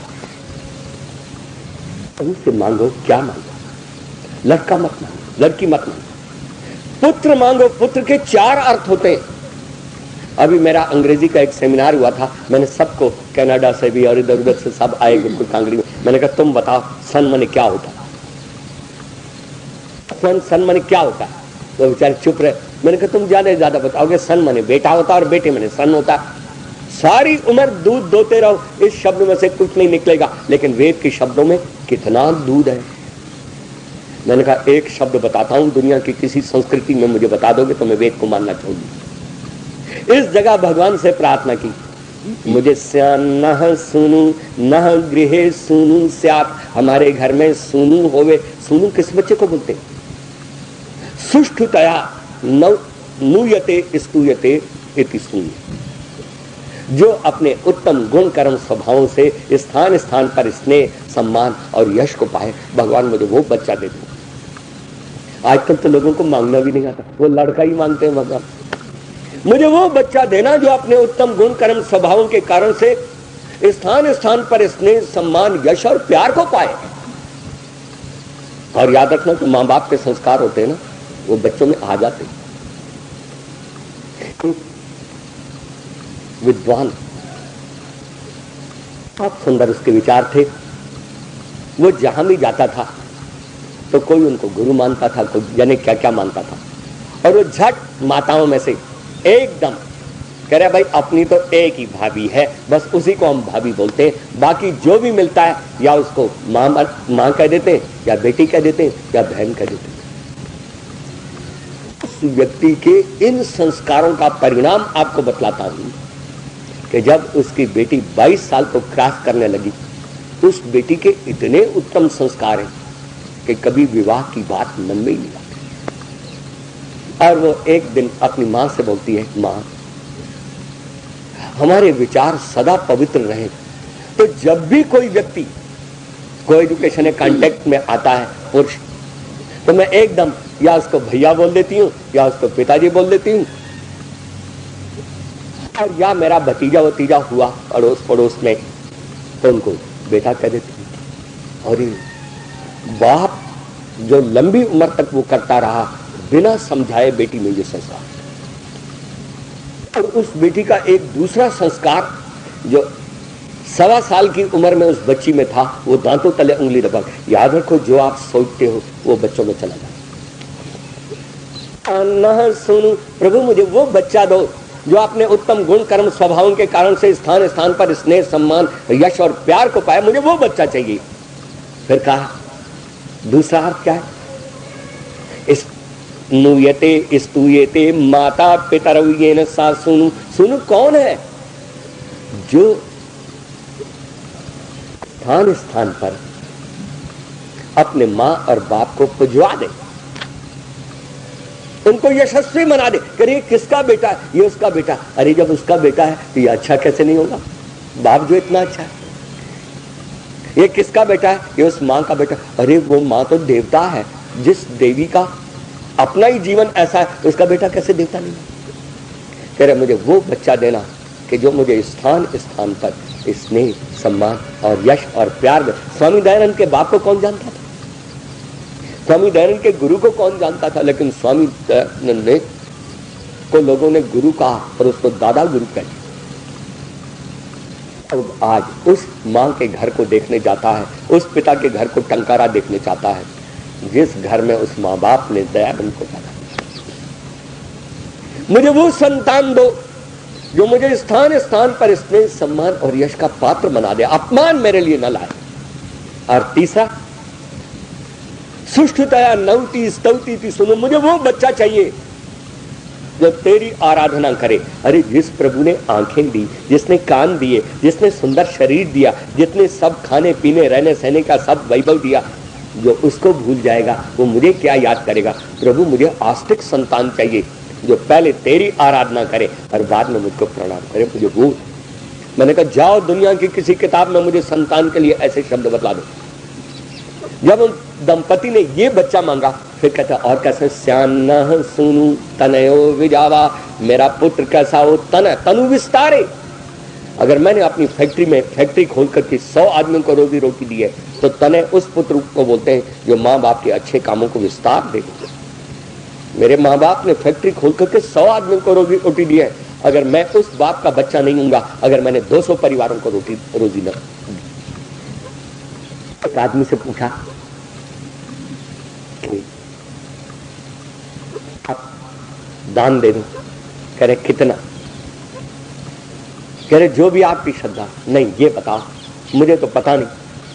उनसे मांगो, क्या मांगो? लड़का मत मांगो, लड़की मत मांगो, पुत्र मांगो। पुत्र के 4 अर्थ होते हैं। अभी मेरा अंग्रेजी का एक सेमिनार हुआ था, मैंने सबको कनाडा से भी और इधर उधर से सब आए गुरुकुल कांगड़ी में। मैंने कहा तुम बताओ सन माने क्या होता है? सन माने क्या होता है? तो बेचारे चुप रहे। मैंने कहा तुम ज्यादा बताओगे। सन माने बेटा होता है और बेटे माने सन होता है। सारी उम्र दूध दोते रहो, इस शब्द में से कुछ नहीं निकलेगा, लेकिन वेद के शब्दों में कितना दूध है। मैंने कहा एक शब्द बताता हूं दुनिया की किसी संस्कृति में मुझे बता दोगे तो मैं वेद को मानना चाहूंगी। इस जगह भगवान से प्रार्थना की, मुझे नह सुनु नह गृहे सुनु स्यात्, हमारे घर में सुनु होवे। सुनु किस बच्चे को बोलते? सुष्ठुतया नूयते स्तूयते इति सुनु, जो अपने उत्तम गुण कर्म स्वभावों से स्थान स्थान पर स्नेह सम्मान और यश को पाए। भगवान मुझे वो बच्चा दे दो। आजकल तो लोगों को मांगना भी नहीं आता, वो लड़का ही मांगते हैं। भगवान मुझे वो बच्चा देना जो अपने उत्तम गुण कर्म स्वभावों के कारण से स्थान स्थान पर स्नेह सम्मान यश और प्यार को पाए। और याद रखना कि मां बाप के संस्कार होते हैं ना, वो बच्चों में आ जाते हैं। विद्वान बहुत सुंदर उसके विचार थे। वो जहां भी जाता था तो कोई उनको गुरु मानता था, कोई जाने क्या क्या मानता था। और वो झट माताओं में से एकदम कह रहे भाई अपनी तो एक ही भाभी है, बस उसी को हम भाभी बोलते हैं, बाकी जो भी मिलता है या उसको माँ कह देते हैं या बेटी कह देते हैं या बहन कह देते हैं। उस व्यक्ति के इन संस्कारों का परिणाम आपको बतलाता हूं कि जब उसकी बेटी 22 साल को क्रॉस करने लगी, उस बेटी के इतने उत्तम संस्कार हैं कि कभी विवाह की बात मन में ही नहीं आती। और वो एक दिन अपनी मां से बोलती है, मां हमारे विचार सदा पवित्र रहे, तो जब भी कोई व्यक्ति को एजुकेशन के कांटेक्ट में आता है पुरुष, तो मैं एकदम या उसको भैया बोल देती हूँ या उसको पिताजी बोल देती हूँ, और या मेरा भतीजा वतीजा हुआ अड़ोस पड़ोस में तो उनको बेटा कह देती हूँ। और बाप जो लंबी उम्र तक वो करता रहा बिना समझाए बेटी में ये संस्कार। और उस बेटी का एक दूसरा संस्कार जो 1.25 साल की उम्र में उस बच्ची में था, वो दांतों तले उंगली दबा। याद रखो जो आप सोचते हो वो बच्चों में चला जाए। न सुनो प्रभु मुझे वो बच्चा दो जो अपने उत्तम गुण कर्म स्वभावों के कारण से स्थान स्थान पर स्नेह सम्मान यश और प्यार को पाए, मुझे वो बच्चा चाहिए। फिर कहा दूसरा अर्थ क्या है? इस नूयते स्तूयते माता पितरौ येन सा सुनु। सुनु कौन है? जो स्थान स्थान पर अपने मां और बाप को पुजवा दे, उनको यशस्वी बना दे। अरे किसका बेटा है? ये उसका बेटा। अरे जब उसका बेटा है तो ये अच्छा कैसे नहीं होगा? बाप जो इतना अच्छा है। ये किसका बेटा है? ये उस माँ का बेटा। अरे वो माँ तो देवता है, जिस देवी का अपना ही जीवन ऐसा है, उसका बेटा कैसे देवता नहीं? कह रहे मुझे वो बच्चा देना कि जो मुझे स्थान स्थान पर स्नेह, सम्मान और यश और प्यार दे। स्वामी दयानंद के बाप को कौन जानता था? स्वामी दयानंद के गुरु को कौन जानता था? लेकिन स्वामी दयानंद ने को लोगों ने गुरु कहा और उसको दादा गुरु कहा। अब आज उस माँ के घर को देखने जाता है, उस पिता के घर को टंकारा देखने चाहता है, जिस घर में उस माँ बाप ने दयानंद को पैदा किया। मुझे वो संतान दो जो मुझे स्थान स्थान पर स्नेह, सम्मान और यश का पात्र बना दे, अपमान मेरे लिए न लाए। और तीसरा, सुष्ठुतया नवति स्तौति थी, सुनो, मुझे वो बच्चा चाहिए जो तेरी आराधना करे। अरे जिस प्रभु ने आंखें दी, जिसने कान दिए, जिसने सुंदर शरीर दिया, जिसने सब खाने पीने रहने सहने का सब वैभव दिया, जो उसको भूल जाएगा वो मुझे क्या याद करेगा? प्रभु मुझे आस्तिक संतान चाहिए जो पहले तेरी आराधना करे और बाद में मुझको प्रणाम करे, मुझे वो। मैंने कहा जाओ दुनिया की किसी किताब में मुझे संतान के लिए ऐसे शब्द बतला दो। जब उन दंपति ने ये बच्चा मांगा, फिर कहता और कैसे, श्यान सुनु तनयो विजावा, मेरा पुत्र कैसा हो, तनु विस्तारे। अगर मैंने अपनी फैक्ट्री खोल करके 100 आदमियों को रोजी रोटी दी है, तो तने उस पुत्र को बोलते हैं जो माँ बाप के अच्छे कामों को विस्तार दे। मेरे माँ बाप ने फैक्ट्री खोल करके 100 आदमियों को रोजी रोटी दी है, अगर मैं उस बाप का बच्चा नहीं हूंगा अगर मैंने 200 परिवारों को रोजी न। एक आदमी से पूछा, आप दान दे दो। कह रहे कितना? कह रहे जो भी आपकी श्रद्धा। नहीं, ये बताओ। मुझे तो पता नहीं,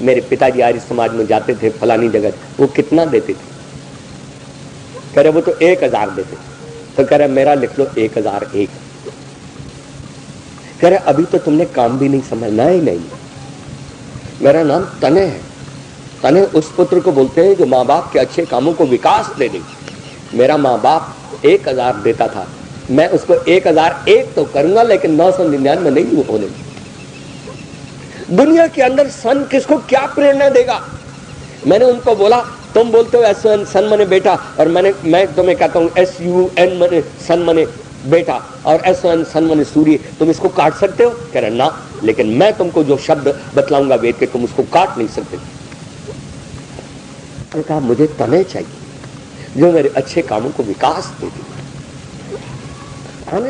मेरे पिताजी आर्य समाज में जाते थे फलानी जगह, वो कितना देते थे? कह रहे वो तो 1000 देते। तो कह रहे मेरा लिख लो 1001। कह रहे अभी तो तुमने काम भी नहीं समझना ही नहीं। मेरा नाम तने है। तने उस पुत्र को बोलते हैं जो माँ बाप के अच्छे कामों को विकास दे दे। मेरा माँ बाप 1000 देता था, मैं उसको 1001 तो करूंगा, लेकिन 999 नहीं होने। दुनिया के अंदर सन किसको क्या प्रेरणा देगा? मैंने उनको बोला तुम बोलते हो SUN सन मने बेटा, और मैं तुम्हें कहता हूँ SUN मने सन मने बेटा और SUN सन मने सूर्य, तुम इसको काट सकते हो? कह रहे ना, लेकिन मैं तुमको जो शब्द बतलाऊंगा वेद के, तुम उसको काट नहीं सकते। कहा मुझे तने चाहिए जो मेरे अच्छे कामों को विकास दे दे।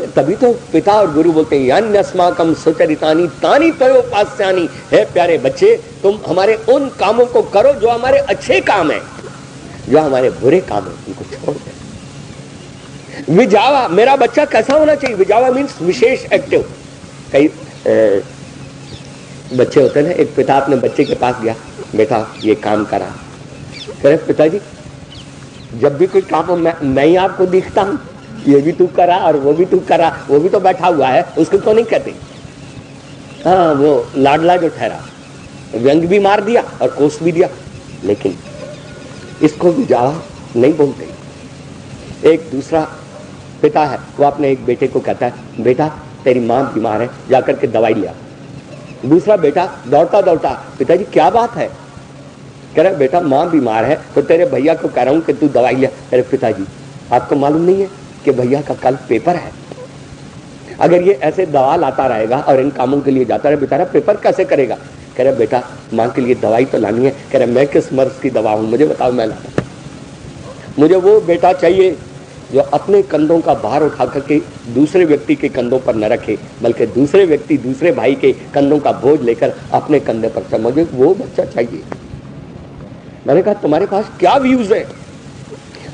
तभी तो पिता और गुरु बोलते हैं यान्यस्माकं सुचरितानि तानि तयोपास्यानि। हे प्यारे बच्चे, तुम हमारे उन कामों को करो जो हमारे अच्छे काम है, जो हमारे बुरे काम है उनको छोड़ दे। विजावा, मेरा बच्चा कैसा होना चाहिए? विजावा मीन्स विशेष एक्टिव। कई बच्चे होते हैं ना, एक पिता अपने बच्चे के पास गया, बेटा ये काम करा। कह पिताजी जब भी कोई काम हो मैं ही आपको दिखता हूं, ये भी तू करा और वो भी तू करा, वो भी तो बैठा हुआ है, उसको तो नहीं कहते। हाँ, वो लाडला जो ठहरा, व्यंग भी मार दिया और कोस भी दिया, लेकिन इसको भी जा नहीं बोलते। एक दूसरा पिता है, वो अपने एक बेटे को कहता है बेटा तेरी माँ बीमार है, जाकर के दवाई लिया। दूसरा बेटा दौड़ता दौड़ता, पिताजी क्या बात है? कह रहा बेटा माँ बीमार है तो तेरे भैया को कह रहा हूं कि तू दवाई लिया। अरे पिताजी आपको मालूम नहीं है कि भैया का कल पेपर है? अगर ये ऐसे दवा लाता रहेगा और इन कामों के लिए जाता रहे, बेचारा पेपर कैसे करेगा? कह रहा बेटा माँ के लिए दवाई तो लानी है। कह रहा मैं किस मर्ज की दवा हूं, मुझे बताओ मैं लाता। मुझे वो बेटा चाहिए जो अपने कंधों का भार उठा करके दूसरे व्यक्ति के कंधों पर न रखे, बल्कि दूसरे व्यक्ति दूसरे भाई के कंधों का बोझ लेकर अपने कंधे पर चढ़े। मुझे वो बच्चा चाहिए। मैंने कहा तुम्हारे पास क्या व्यूज है?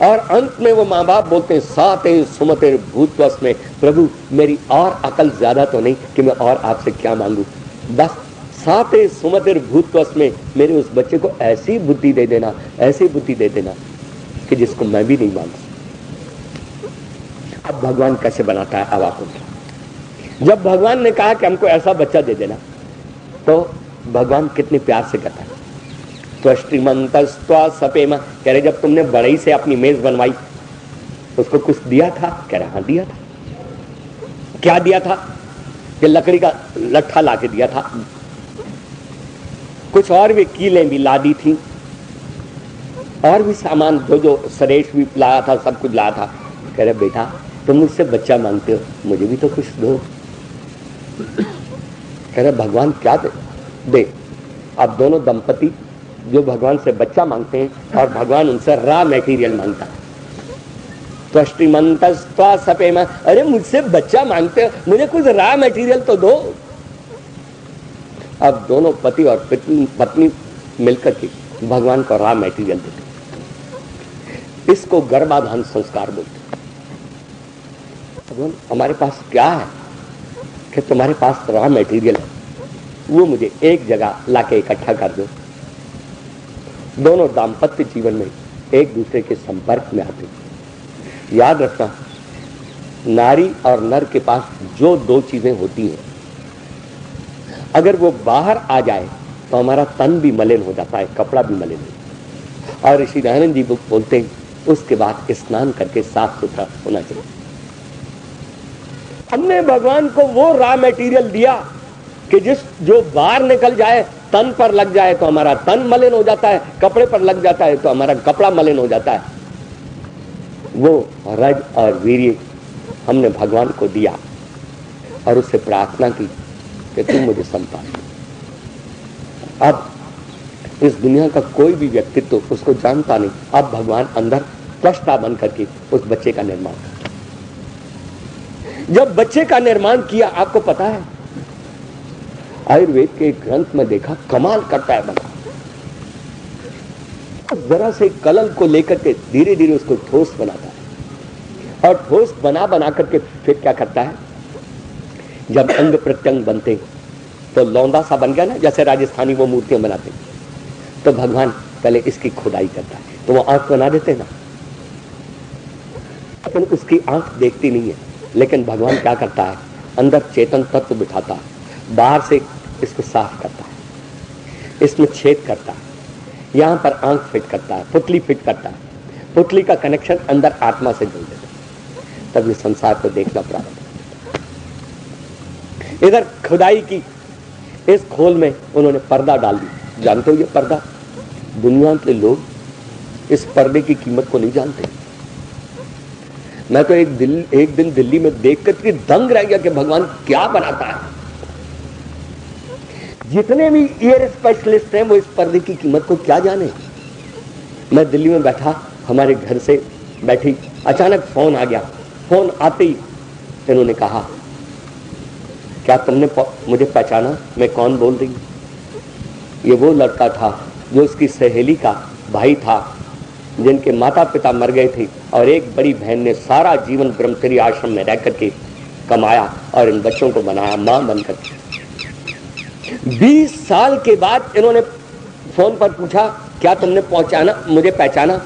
और अंत में वो माँ बाप बोलते हैं साते सुमते भूतवश में, प्रभु मेरी और अकल ज्यादा तो नहीं कि मैं और आपसे क्या मांगू, बस साते सुमते भूतवश में मेरे उस बच्चे को ऐसी बुद्धि दे देना, ऐसी बुद्धि दे देना कि जिसको मैं भी नहीं मांगू। अब भगवान कैसे बनाता है? अब आपको जब भगवान ने कहा कि हमको ऐसा बच्चा दे देना, तो भगवान कितने प्यार से कहता है तो श्रीमंतस्त्वा सपेमा। कह रहे जब तुमने बड़ई से अपनी मेज बनवाई उसको कुछ दिया था? कह रहा हाँ दिया था। क्या दिया था? कि लकड़ी का लट्ठा लाके दिया था। कुछ और भी कीलें भी लादी थी, और भी सामान जो सरेश भी लाया था, सब कुछ लाया था। कह रहे बेटा तुम मुझसे बच्चा मांगते हो, मुझे भी तो कुछ दो। कह रहे भगवान क्या दे। अब दोनों दंपति जो भगवान से बच्चा मांगते हैं और भगवान उनसे रॉ मटेरियल मांगता है। त्वष्टिमंतस्त्वा सपेमा, अरे मुझसे बच्चा मांगते हो, मुझे कुछ रॉ मटेरियल तो दो। अब दोनों पति और पत्नी मिलकर के भगवान को रॉ मटेरियल देते, इसको गर्भाधान संस्कार बोलते। भगवान हमारे पास क्या है कि तुम्हारे पास रॉ मटेरियल है, वो मुझे एक जगह लाके इकट्ठा कर दो। दोनों दाम्पत्य जीवन में एक दूसरे के संपर्क में आते। याद रखना, नारी और नर के पास जो दो चीजें होती हैं, अगर वो बाहर आ जाए तो हमारा तन भी मलिन हो जाता है, कपड़ा भी मलिन हो जाता है। और ऋषि दयानंद जी बोलते हैं उसके बाद स्नान करके साफ सुथरा होना चाहिए। हमने भगवान को वो रॉ मटेरियल दिया कि जो बाहर निकल जाए, तन पर लग जाए तो हमारा तन मलिन हो जाता है, कपड़े पर लग जाता है तो हमारा कपड़ा मलिन हो जाता है। वो रज और वीर्य हमने भगवान को दिया और उससे प्रार्थना की कि तुम मुझे संभाल। अब इस दुनिया का कोई भी व्यक्तित्व उसको जानता नहीं। अब भगवान अंदर त्वष्टा बन करके उस बच्चे का निर्माण करता। जब बच्चे का निर्माण किया, आपको पता है आयुर्वेद के एक ग्रंथ में देखा, कमाल करता है बना। जरा से कलल को लेकर के धीरे धीरे उसको ठोस बनाता है, और ठोस बना बना करके फिर क्या करता है, जब अंग प्रत्यंग बनते तो लौंदा सा बन गया ना, जैसे राजस्थानी वो मूर्तियां बनाते, तो भगवान पहले इसकी खुदाई करता है, तो वो आंख बना देते ना, लेकिन उसकी आंख देखती नहीं है। लेकिन भगवान क्या करता है, अंदर चेतन तत्व बिठाता है, बाहर से इसको साफ करता है, इसमें छेद करता है, यहां पर आंख फिट करता है, पुतली फिट करता है, पुतली का कनेक्शन अंदर आत्मा से जोड़ देता है, तब ये संसार को देखना प्रारंभ। इधर खुदाई की, इस खोल में उन्होंने पर्दा डाल दी। जानते हो ये पर्दा, दुनिया के लोग इस पर्दे की कीमत को नहीं जानते। मैं तो एक दिन दिल्ली में देख करके दंग रह गया कि भगवान क्या बनाता है। जितने भी ईयर स्पेशलिस्ट हैं वो इस पर्दे की कीमत को क्या जाने। मैं दिल्ली में बैठा, हमारे घर से बैठी, अचानक फोन आ गया। फोन आते ही इन्होंने कहा, क्या तुमने मुझे पहचाना, मैं कौन बोल रही हूं? ये वो लड़का था जो उसकी सहेली का भाई था, जिनके माता पिता मर गए थे, और एक बड़ी बहन ने सारा जीवन ब्रह्मचर्य आश्रम में रह करके कमाया और इन बच्चों को बनाया मां बनकर। 20 साल के बाद इन्होंने फोन पर पूछा, क्या तुमने मुझे पहचाना?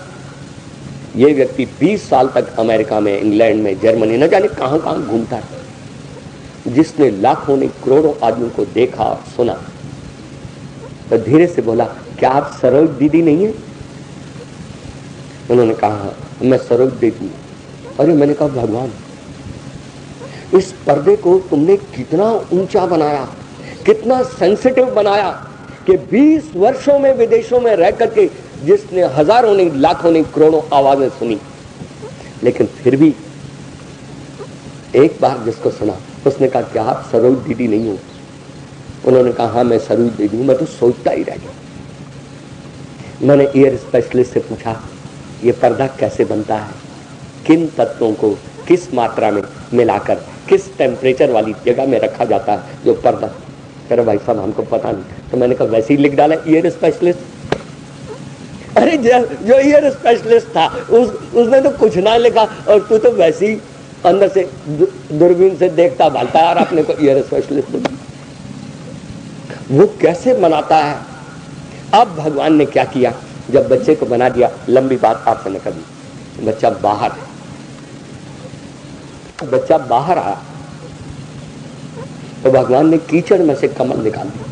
ये व्यक्ति 20 साल तक अमेरिका में, इंग्लैंड में, जर्मनी, न जाने कहां कहां घूमता है, जिसने लाखों ने करोड़ों आदमियों को देखा और सुना। तो धीरे से बोला, क्या आप सरोज दीदी नहीं है? उन्होंने कहा, मैं सरोज दीदी। अरे मैंने कहा, भगवान इस पर्दे को तुमने कितना ऊंचा बनाया, कितना सेंसिटिव बनाया कि 20 वर्षों में विदेशों में रह करके जिसने हजारों ने, लाखों ने, करोड़ों आवाजें सुनी, लेकिन फिर भी एक बार जिसको सुना उसने कहा, क्या आप सरोज दीदी नहीं हो? उन्होंने कहा, हाँ मैं सरोज दीदी हूं। मैं तो सोचता ही रह गया। मैंने ईयर स्पेशलिस्ट से पूछा, ये पर्दा कैसे बनता है, किन तत्वों को किस मात्रा में मिलाकर किस टेम्परेचर वाली जगह में रखा जाता है जो पर्दा? कह रहे भाई साहब हमको पता नहीं। तो मैंने कहा, वैसे ही लिख डाला ईयर स्पेशलिस्ट। अरे जो ईयर स्पेशलिस्ट था उसने तो कुछ ना लिखा, और तू तो वैसे ही अंदर से दूरबीन से देखता भालता है और अपने को ईयर स्पेशलिस्ट बोला। वो कैसे बनाता है? अब भगवान ने क्या किया, जब बच्चे को बना दिया, लंबी बात आपसे न कभी, बच्चा बाहर आया तो भगवान ने कीचड़ में से कमल निकाल दिया।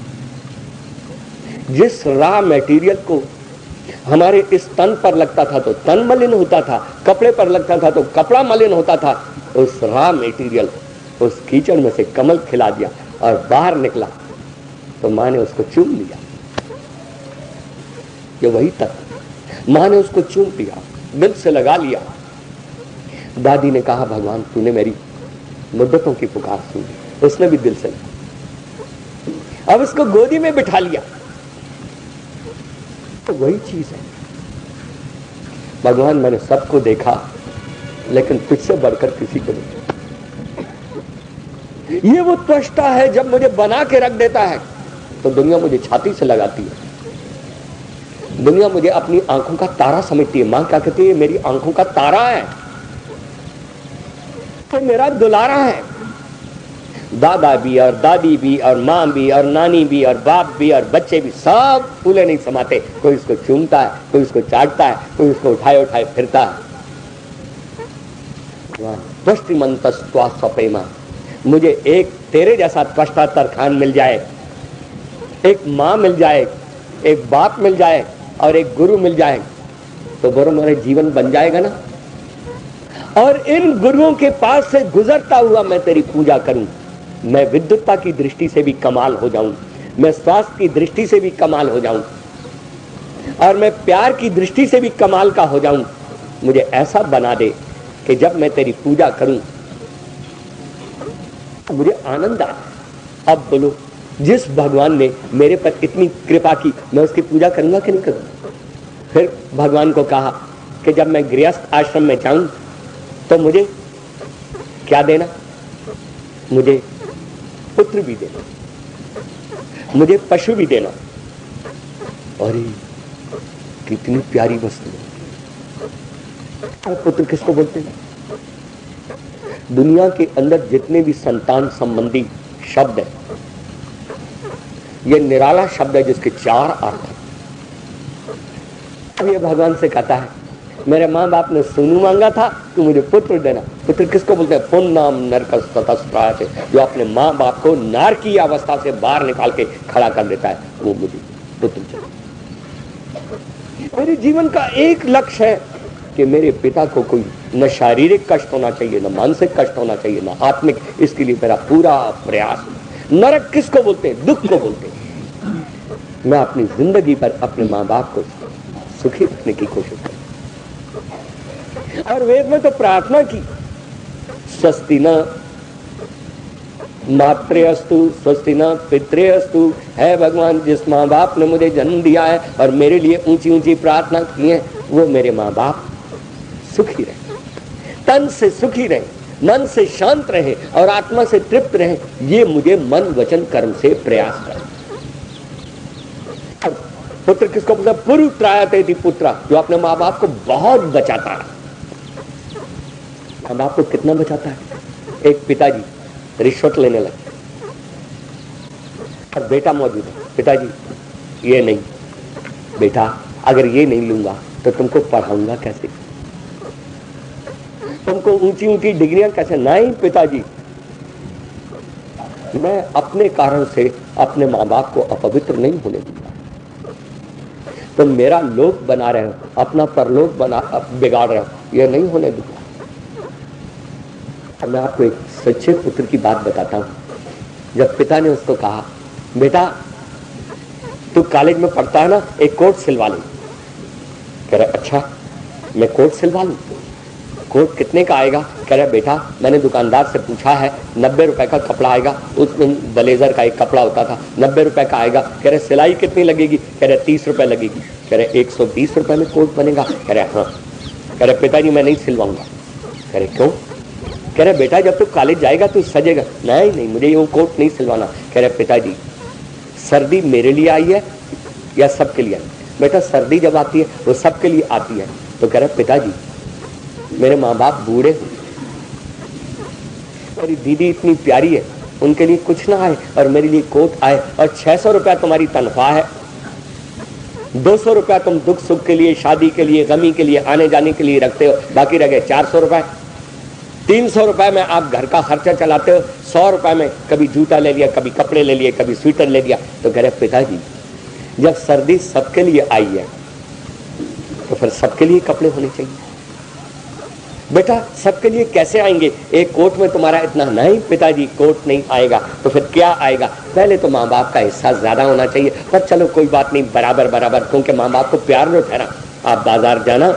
जिस रॉ मटेरियल को हमारे इस तन पर लगता था तो तन मलिन होता था, कपड़े पर लगता था तो कपड़ा मलिन होता था, उस रॉ मटेरियल, उस कीचड़ में से कमल खिला दिया और बाहर निकला तो मां ने उसको चूम लिया। ये वही तत्व। मां ने उसको चूम लिया, दिल से लगा लिया। दादी ने कहा भगवान तूने मेरी मुद्दतों की पुकार सुन ली, उसने भी दिल से लगा। अब उसको गोदी में बिठा लिया। तो वही चीज है भगवान, मैंने सबको देखा लेकिन तुझसे बढ़कर किसी को नहीं। ये वो त्वष्टा है, जब मुझे बना के रख देता है तो दुनिया मुझे छाती से लगाती है। दुनिया मुझे अपनी आंखों का तारा समझती है। मां क्या कहती है? मेरी आंखों का तारा है, तो मेरा दुलारा है। दादा भी और दादी भी और माँ भी और नानी भी और बाप भी और बच्चे भी सब फूले नहीं समाते। कोई इसको चूमता है, कोई इसको चाटता है, कोई इसको उठाए उठाए फिरता है। त्वष्टिमंतस्त्वास्वप्रेमा, मुझे एक तेरे जैसा त्वष्टा तरखान मिल जाए, एक माँ मिल जाए, एक बाप मिल जाए और एक गुरु मिल जाए तो बड़ा मेरा जीवन बन जाएगा ना। और इन गुरुओं के पास से गुजरता हुआ मैं तेरी पूजा करूं, मैं विद्युत्ता की दृष्टि से भी कमाल हो जाऊं, मैं स्वास्थ्य की दृष्टि से भी कमाल हो जाऊं और मैं प्यार की दृष्टि से भी कमाल का हो जाऊं। मुझे ऐसा बना दे कि जब मैं तेरी पूजा करूं मुझे आनंद आए। अब बोलो, जिस भगवान ने मेरे पर इतनी कृपा की, मैं उसकी पूजा करूंगा कि नहीं करूंगा? फिर भगवान को कहा कि जब मैं गृहस्थ आश्रम में जाऊं तो मुझे क्या देना? मुझे पुत्र भी देना, मुझे पशु भी देना। अरे कितनी प्यारी वस्तु है। पुत्र किसको बोलते हैं? दुनिया के अंदर जितने भी संतान संबंधी शब्द है, ये निराला शब्द है जिसके 4 अर्थ हैं। अब ये भगवान से कहता है मेरे माँ बाप ने सोनू मांगा था, तू मुझे पुत्र देना। पुत्र किसको बोलते हैं? पुन्नाम नरकस्ततस्त्रायते, जो अपने माँ बाप को नार की अवस्था से बाहर निकाल के खड़ा कर देता है, वो मुझे पुत्र चाहिए। मेरे जीवन का एक लक्ष्य है कि मेरे पिता को कोई न शारीरिक कष्ट होना चाहिए, न मानसिक कष्ट होना चाहिए, न आत्मिक। इसके लिए मेरा पूरा प्रयास। नरक किसको बोलते हैं? दुख को बोलते हैं। मैं अपनी जिंदगी पर अपने माँ बाप को सुखी रखने की कोशिश करूं। और वेद में तो प्रार्थना की, स्वस्ति न मात्रे अस्तु स्वस्ति न पित्रे अस्तु। है भगवान, जिस माँ बाप ने मुझे जन्म दिया है और मेरे लिए ऊंची ऊंची प्रार्थना की है, वो मेरे माँ बाप सुखी रहे, तन से सुखी रहे, मन से शांत रहे और आत्मा से तृप्त रहे। ये मुझे मन वचन कर्म से प्रयास करें। पुत्र किसको बोलते? पुरुत्रायते इति पुत्रा, जो अपने माँ बाप को बहुत बचाता है। माँ बाप को कितना बचाता है? एक पिताजी रिश्वत लेने लगे और बेटा मौजूद है। पिताजी ये नहीं, बेटा अगर ये नहीं लूंगा तो तुमको पढ़ाऊंगा कैसे, तुमको ऊंची ऊंची डिग्रियां कैसे? नहीं पिताजी, मैं अपने कारण से अपने माँ बाप को अपवित्र नहीं होने दूंगा। तुम मेरा लोक बना रहे हो, अपना परलोक बिगाड़ रहे हो, यह नहीं होने दूंगा। मैं आपको एक सच्चे पुत्र की बात बताता हूं। जब पिता ने उसको कहा बेटा तू कॉलेज में पढ़ता है ना, एक कोट सिलवा ले। कह रहा अच्छा मैं कोट सिलवा लूं? कोट कितने का आएगा? कह रहा बेटा मैंने दुकानदार से पूछा है, 90 रुपए का कपड़ा आएगा। उसमें ब्लेजर का एक कपड़ा होता था, 90 रुपए का आएगा। कह रहे सिलाई कितनी लगेगी? कह रहे 30 रुपए लगेगी। कह रहे 120 रुपए में कोट बनेगा? कह रहे हाँ। कह रहे पिताजी मैं नहीं सिलवाऊंगा। कह रहे क्यों? कह रहे बेटा जब तू कॉलेज जाएगा तू सजेगा। नहीं नहीं मुझे ये कोट नहीं सिलवाना। कह रहे पिताजी सर्दी मेरे लिए आई है या सबके लिए आई? बेटा सर्दी जब आती है वो सबके लिए आती है। तो कह रहे पिताजी मेरे माँ बाप बूढ़े हैं, मेरी दीदी इतनी प्यारी है, उनके लिए कुछ ना आए और मेरे लिए कोट आए, और 600 रुपया तुम्हारी तनख्वाह है, 200 रुपया तुम दुख सुख के लिए, शादी के लिए, गमी के लिए, आने जाने के लिए रखते हो, बाकी रह गए 400 रुपए। 300 रुपए में आप घर का खर्चा चलाते हो, 100 रुपए में कभी जूता ले लिया, कभी कपड़े ले लिए, कभी स्वेटर ले लिया। तो कह रहे पिताजी जब सर्दी सबके लिए आई है तो फिर सबके लिए कपड़े होने चाहिए। बेटा सबके लिए कैसे आएंगे, एक कोर्ट में तुम्हारा इतना नहीं, पिताजी कोर्ट नहीं आएगा तो फिर क्या आएगा, पहले तो माँ बाप का हिस्सा ज्यादा होना चाहिए, पर चलो कोई बात नहीं, बराबर बराबर, क्योंकि माँ बाप को प्यार लो ठहरा। आप बाजार जाना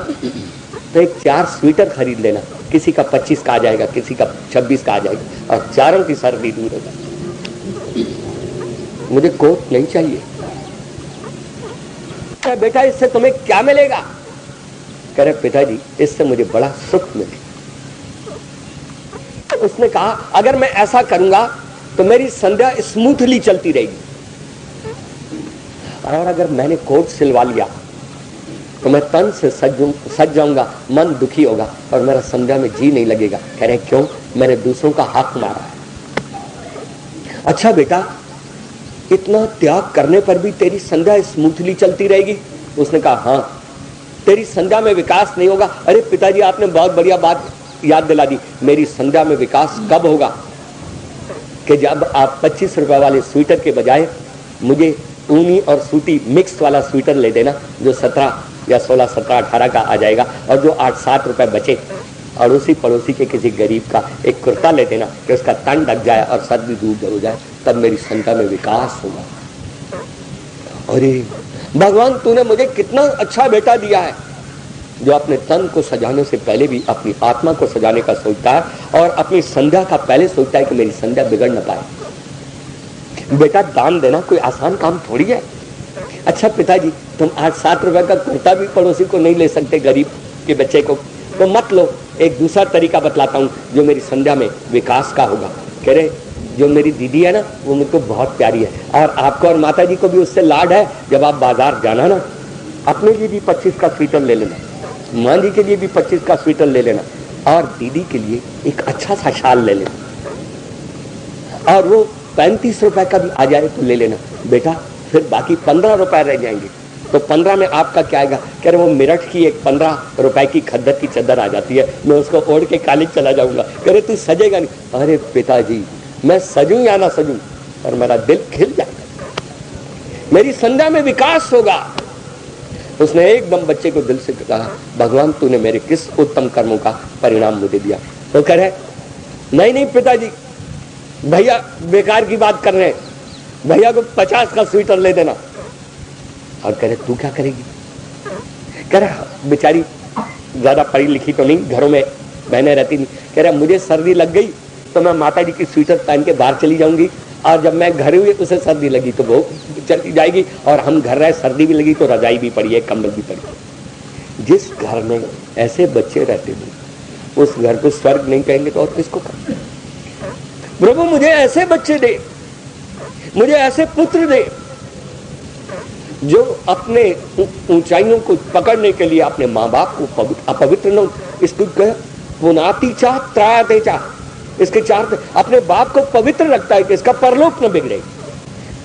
तो एक 4 स्वेटर खरीद लेना, किसी का 25 का आ जाएगा, किसी का 26 का आ जाएगा, और चारों की सर्दी दूर हो जाए। मुझे कोट नहीं चाहिए। बेटा इससे तुम्हें क्या मिलेगा? कह रहे पिताजी इससे मुझे बड़ा सुख मिले। उसने कहा अगर मैं ऐसा करूंगा तो मेरी संध्या स्मूथली चलती रहेगी, और अगर मैंने कोट सिलवा लिया तो मैं तन से सज जाऊंगा, मन दुखी होगा और मेरा संध्या में जी नहीं लगेगा। कह रहे क्यों? मैंने दूसरों का हक मारा है। अच्छा बेटा इतना त्याग करने पर भी तेरी संध्या स्मूथली चलती रहेगी? उसने कहा हाँ। तेरी संध्या में विकास नहीं होगा? अरे पिताजी आपने बहुत बढ़िया बात याद दिला दी। मेरी संध्या में विकास कब होगा कि जब आप 25 रुपए वाले स्वेटर के बजाय मुझे ऊनी और सूती मिक्स वाला स्वेटर ले देना, जो 17 या 16, 17, 18 का आ जाएगा, और जो 8-7 रुपए बचे अड़ोसी पड़ोसी के किसी गरीब का एक कुर्ता ले देना कि उसका तन ढक जाए और सर्दी दूर हो जाए, तब मेरी संख्या में विकास होगा। अरे भगवान तूने मुझे कितना अच्छा बेटा दिया है, जो अपने तन को सजाने से पहले भी अपनी आत्मा को सजाने का सोचता है और अपनी संध्या का पहले सोचता है कि मेरी संध्या बिगड़ न पाए। बेटा दान देना कोई आसान काम थोड़ी है। अच्छा पिताजी तुम 8-7 रुपए का कुर्ता भी पड़ोसी को नहीं ले सकते, गरीब के बच्चे को, तो मत लो। एक दूसरा तरीका बतलाता हूँ जो मेरी संध्या में विकास का होगा। कह रहे जो मेरी दीदी है ना वो मुझको बहुत प्यारी है, और आपको और माता जी को भी उससे लाड है। जब आप बाजार जाना ना, अपने लिए भी 25 का स्वेटर ले लेना, माँ जी के लिए भी 25 का स्वेटर ले लेना, और दीदी के लिए एक अच्छा सा शाल ले लेना, और वो 35 रुपए का भी आ जाए तो ले लेना। बेटा फिर बाकी 15 रुपए रह जाएंगे, तो 15 में आपका क्या आएगा? कह रहे वो मेरठ की एक 15 रुपए की खद्दर की चादर आ जाती है, मैं उसको ओढ़ के कॉलेज चला जाऊंगा। कह रहे तू सजेगा नहीं। अरे पिताजी मैं सजूं या ना सजूं, और मेरा दिल खिल जाएगा, मेरी संध्या में विकास होगा। उसने एकदम बच्चे को दिल से कहा भगवान तूने मेरे किस उत्तम कर्मों का परिणाम मुझे दिया। तो कह रहे नहीं नहीं पिताजी, भैया बेकार की बात कर रहे हैं, भैया को 50 का स्वेटर ले देना। और कह रहे तू क्या करेगी? कह रहा बेचारी ज्यादा पढ़ी लिखी तो नहीं, घरों में बहनें रहती नहीं। कह रहा मुझे सर्दी लग गई तो मैं माता जी की स्वेटर पहन के बाहर चली जाऊंगी, और जब मैं घर हुई उसे सर्दी लगी तो वो चली जाएगी, और हम घर रहे सर्दी भी लगी तो रजाई भी पड़ी है, कंबल भी पड़ी है। जिस घर में ऐसे बच्चे रहते हैं उस घर को स्वर्ग नहीं कहेंगे तो और किसको कहेंगे? प्रभु मुझे ऐसे बच्चे दे, मुझे ऐसे पुत्र दे जो अपने ऊंचाइयों को पकड़ने के लिए अपने माँ बाप को अपवित्र न, इसको पुनाति चाह त्रायते चाह, इसके 4 अपने बाप को पवित्र रखता है कि इसका परलोक न बिगड़े,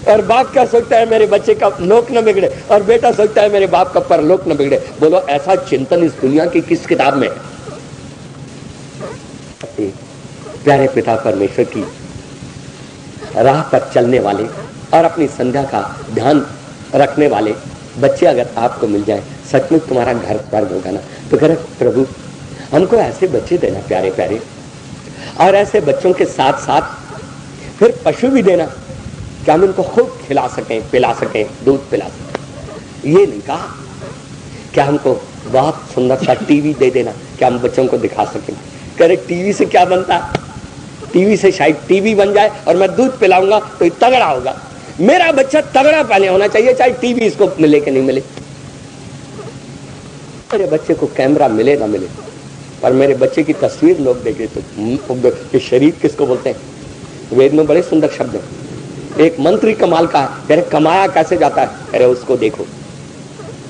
और बाप क्या सोचता है मेरे बच्चे का लोक न बिगड़े, और बेटा सोचता है मेरे बाप का परलोक न बिगड़े। बोलो ऐसा चिंतन इस दुनिया की किस किताब में है? प्यारे पिता परमेश्वर की राह पर चलने वाले और अपनी संध्या का ध्यान रखने वाले बच्चे अगर आपको मिल जाए, सचमुच तुम्हारा घर स्वर्ग होगा ना। तो कह रहे प्रभु हमको ऐसे बच्चे देना प्यारे प्यारे, और ऐसे बच्चों के साथ साथ फिर पशु भी देना कि हम उनको खूब खिला सकें, पिला सकें, दूध पिला सकें। ये नहीं कहा क्या हमको बहुत सुंदर सा टीवी दे देना कि हम बच्चों को दिखा सकें। कह रहे टीवी से क्या बनता है? टीवी से शायद टीवी बन जाए और मैं दूध पिलाऊंगा तो ये तगड़ा होगा। मेरा बच्चा तगड़ा पहले होना चाहिए, चाहे टीवी इसको मिले कि नहीं मिले। मेरे बच्चे को कैमरा मिले ना मिले, पर मेरे बच्चे की तस्वीर लोग देखे तो शरीर किसको बोलते हैं? वेद में बड़े सुंदर शब्द है। एक मंत्री कमाल का है, कह रहे कमाया कैसे जाता है? कह रहे उसको देखो।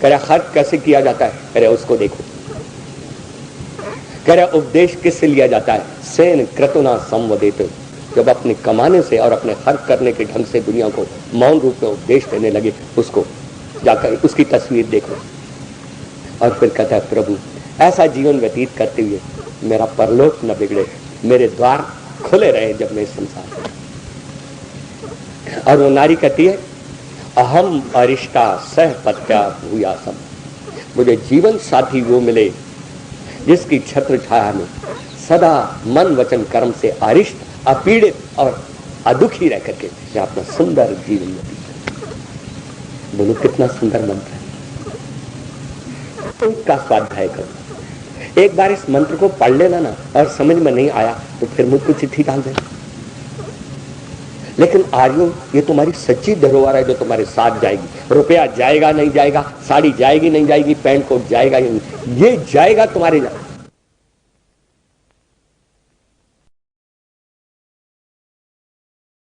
कह रहे खर्च कैसे किया जाता है? कह रहे उसको देखो। कह रहे उपदेश किससे लिया जाता है? सेन क्रतुना संवदेत, जब अपने कमाने से और अपने खर्च करने के ढंग से दुनिया को मौन रूप में उपदेश देने लगे, उसको जाकर उसकी तस्वीर देखो। और फिर कहता है प्रभु ऐसा जीवन व्यतीत करते हुए मेरा परलोक न बिगड़े, मेरे द्वार खुले रहे जब मैं संसार में। और वो नारी कहती है अहम अरिष्टा सह पत्या भूयासम, मुझे जीवन साथी वो मिले जिसकी छत्र छाया में सदा मन वचन कर्म से अरिष्ट अपीड़ित और अदुखी रह करके मैं अपना सुंदर जीवन व्यतीत। बोलो कितना सुंदर मंत्र है। तो इसका स्वाध्याय करो। एक बार इस मंत्र को पढ़ लेना ना, और समझ में नहीं आया तो फिर मुझको चिट्ठी डाल देना। लेकिन आर्यों, ये तुम्हारी सच्ची धरोहर है जो तुम्हारे साथ जाएगी। रुपया जाएगा नहीं जाएगा, साड़ी जाएगी नहीं जाएगी, पैंट कोट जाएगा नहीं, ये जाएगा तुम्हारे